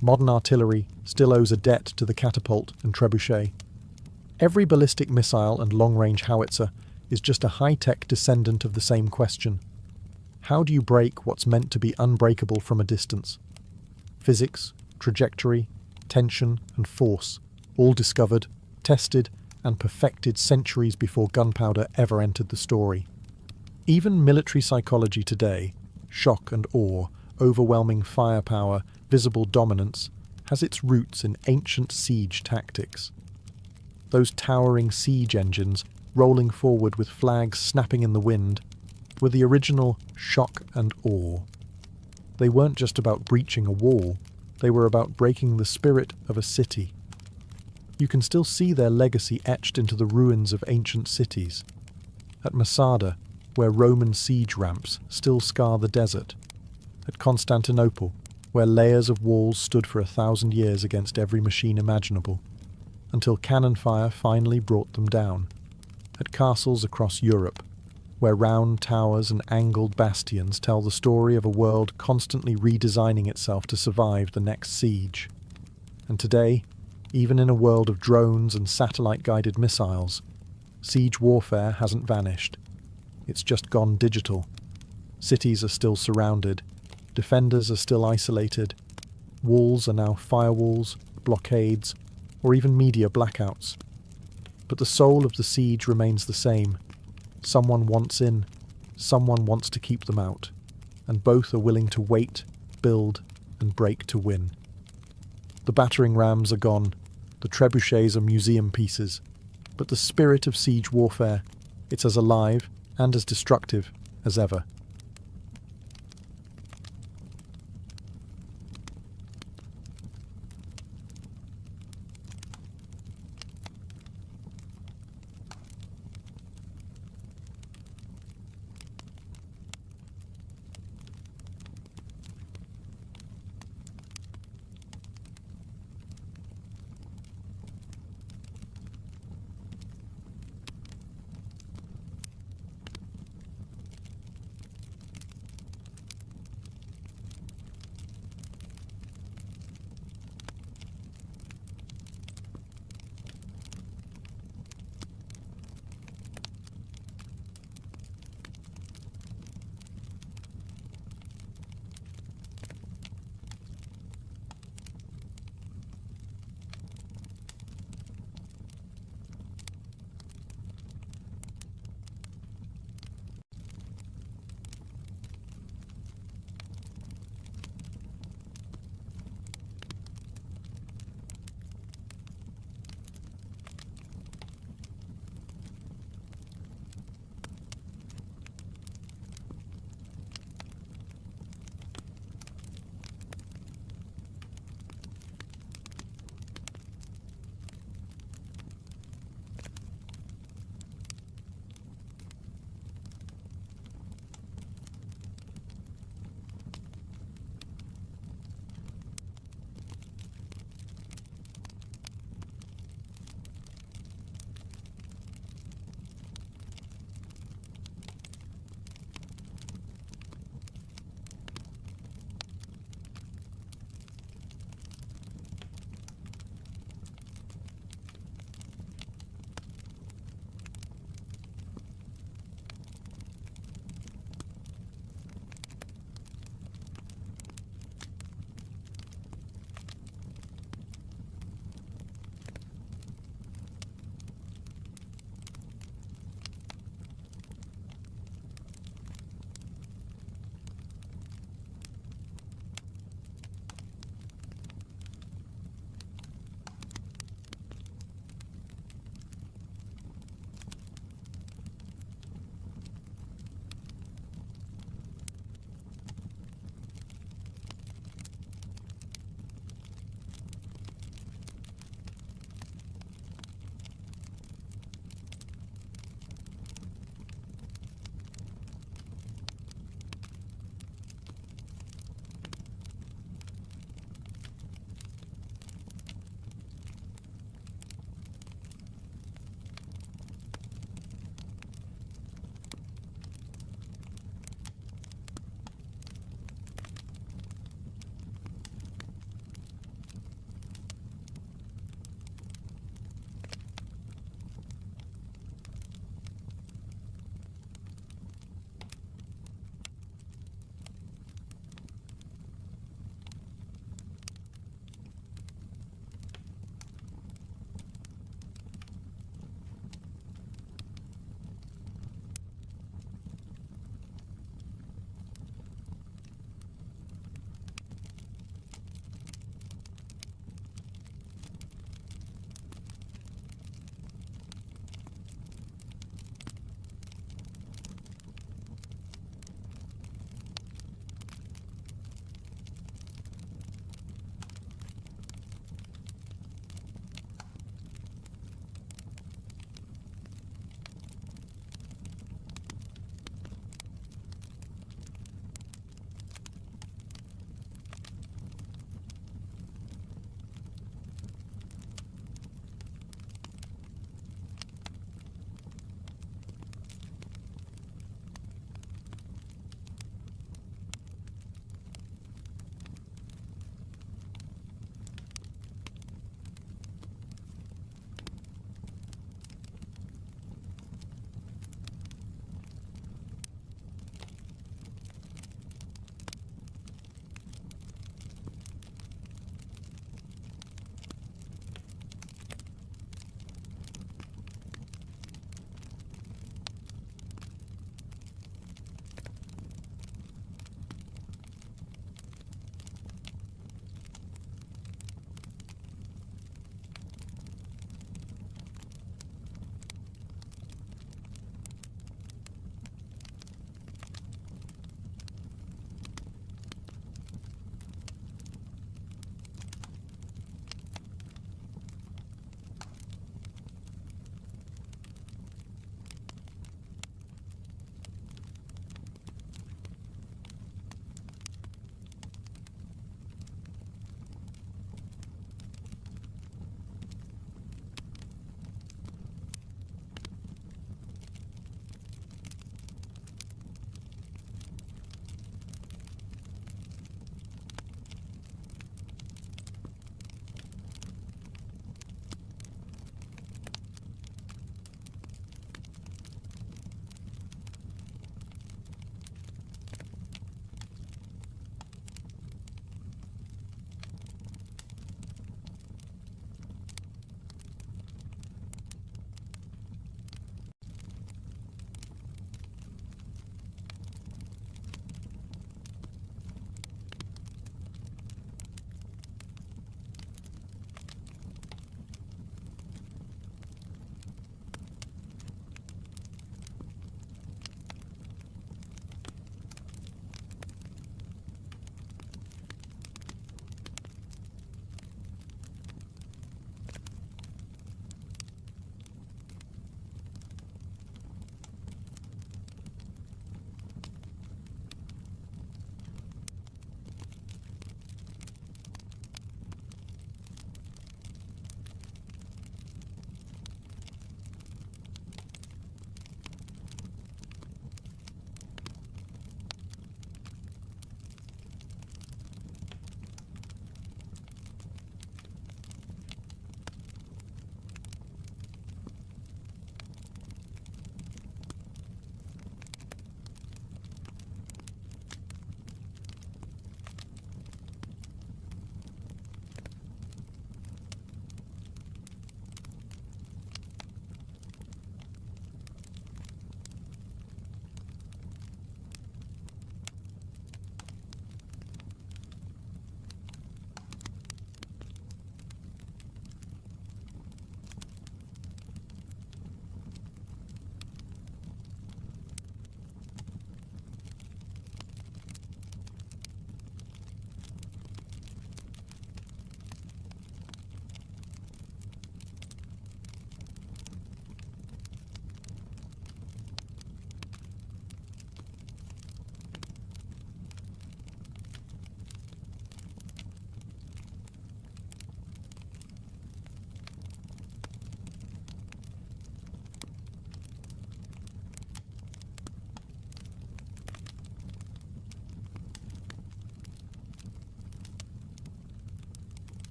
A: Modern artillery still owes a debt to the catapult and trebuchet. Every ballistic missile and long-range howitzer is just a high-tech descendant of the same question. How do you break what's meant to be unbreakable from a distance? Physics, trajectory, tension, and force, all discovered, tested, and perfected centuries before gunpowder ever entered the story. Even military psychology today, shock and awe, overwhelming firepower, visible dominance, has its roots in ancient siege tactics. Those towering siege engines, rolling forward with flags snapping in the wind, were the original shock and awe. They weren't just about breaching a wall, they were about breaking the spirit of a city. You can still see their legacy etched into the ruins of ancient cities. At Masada, where Roman siege ramps still scar the desert. At Constantinople, where layers of walls stood for 1,000 years against every machine imaginable, until cannon fire finally brought them down. At castles across Europe, where round towers and angled bastions tell the story of a world constantly redesigning itself to survive the next siege. And today, even in a world of drones and satellite-guided missiles, siege warfare hasn't vanished. It's just gone digital. Cities are still surrounded, defenders are still isolated, walls are now firewalls, blockades, or even media blackouts. But the soul of the siege remains the same, Someone wants in, someone wants to keep them out, and both are willing to wait, build, and break to win. The battering rams are gone, the trebuchets are museum pieces, but the spirit of siege warfare, it's as alive and as destructive as ever.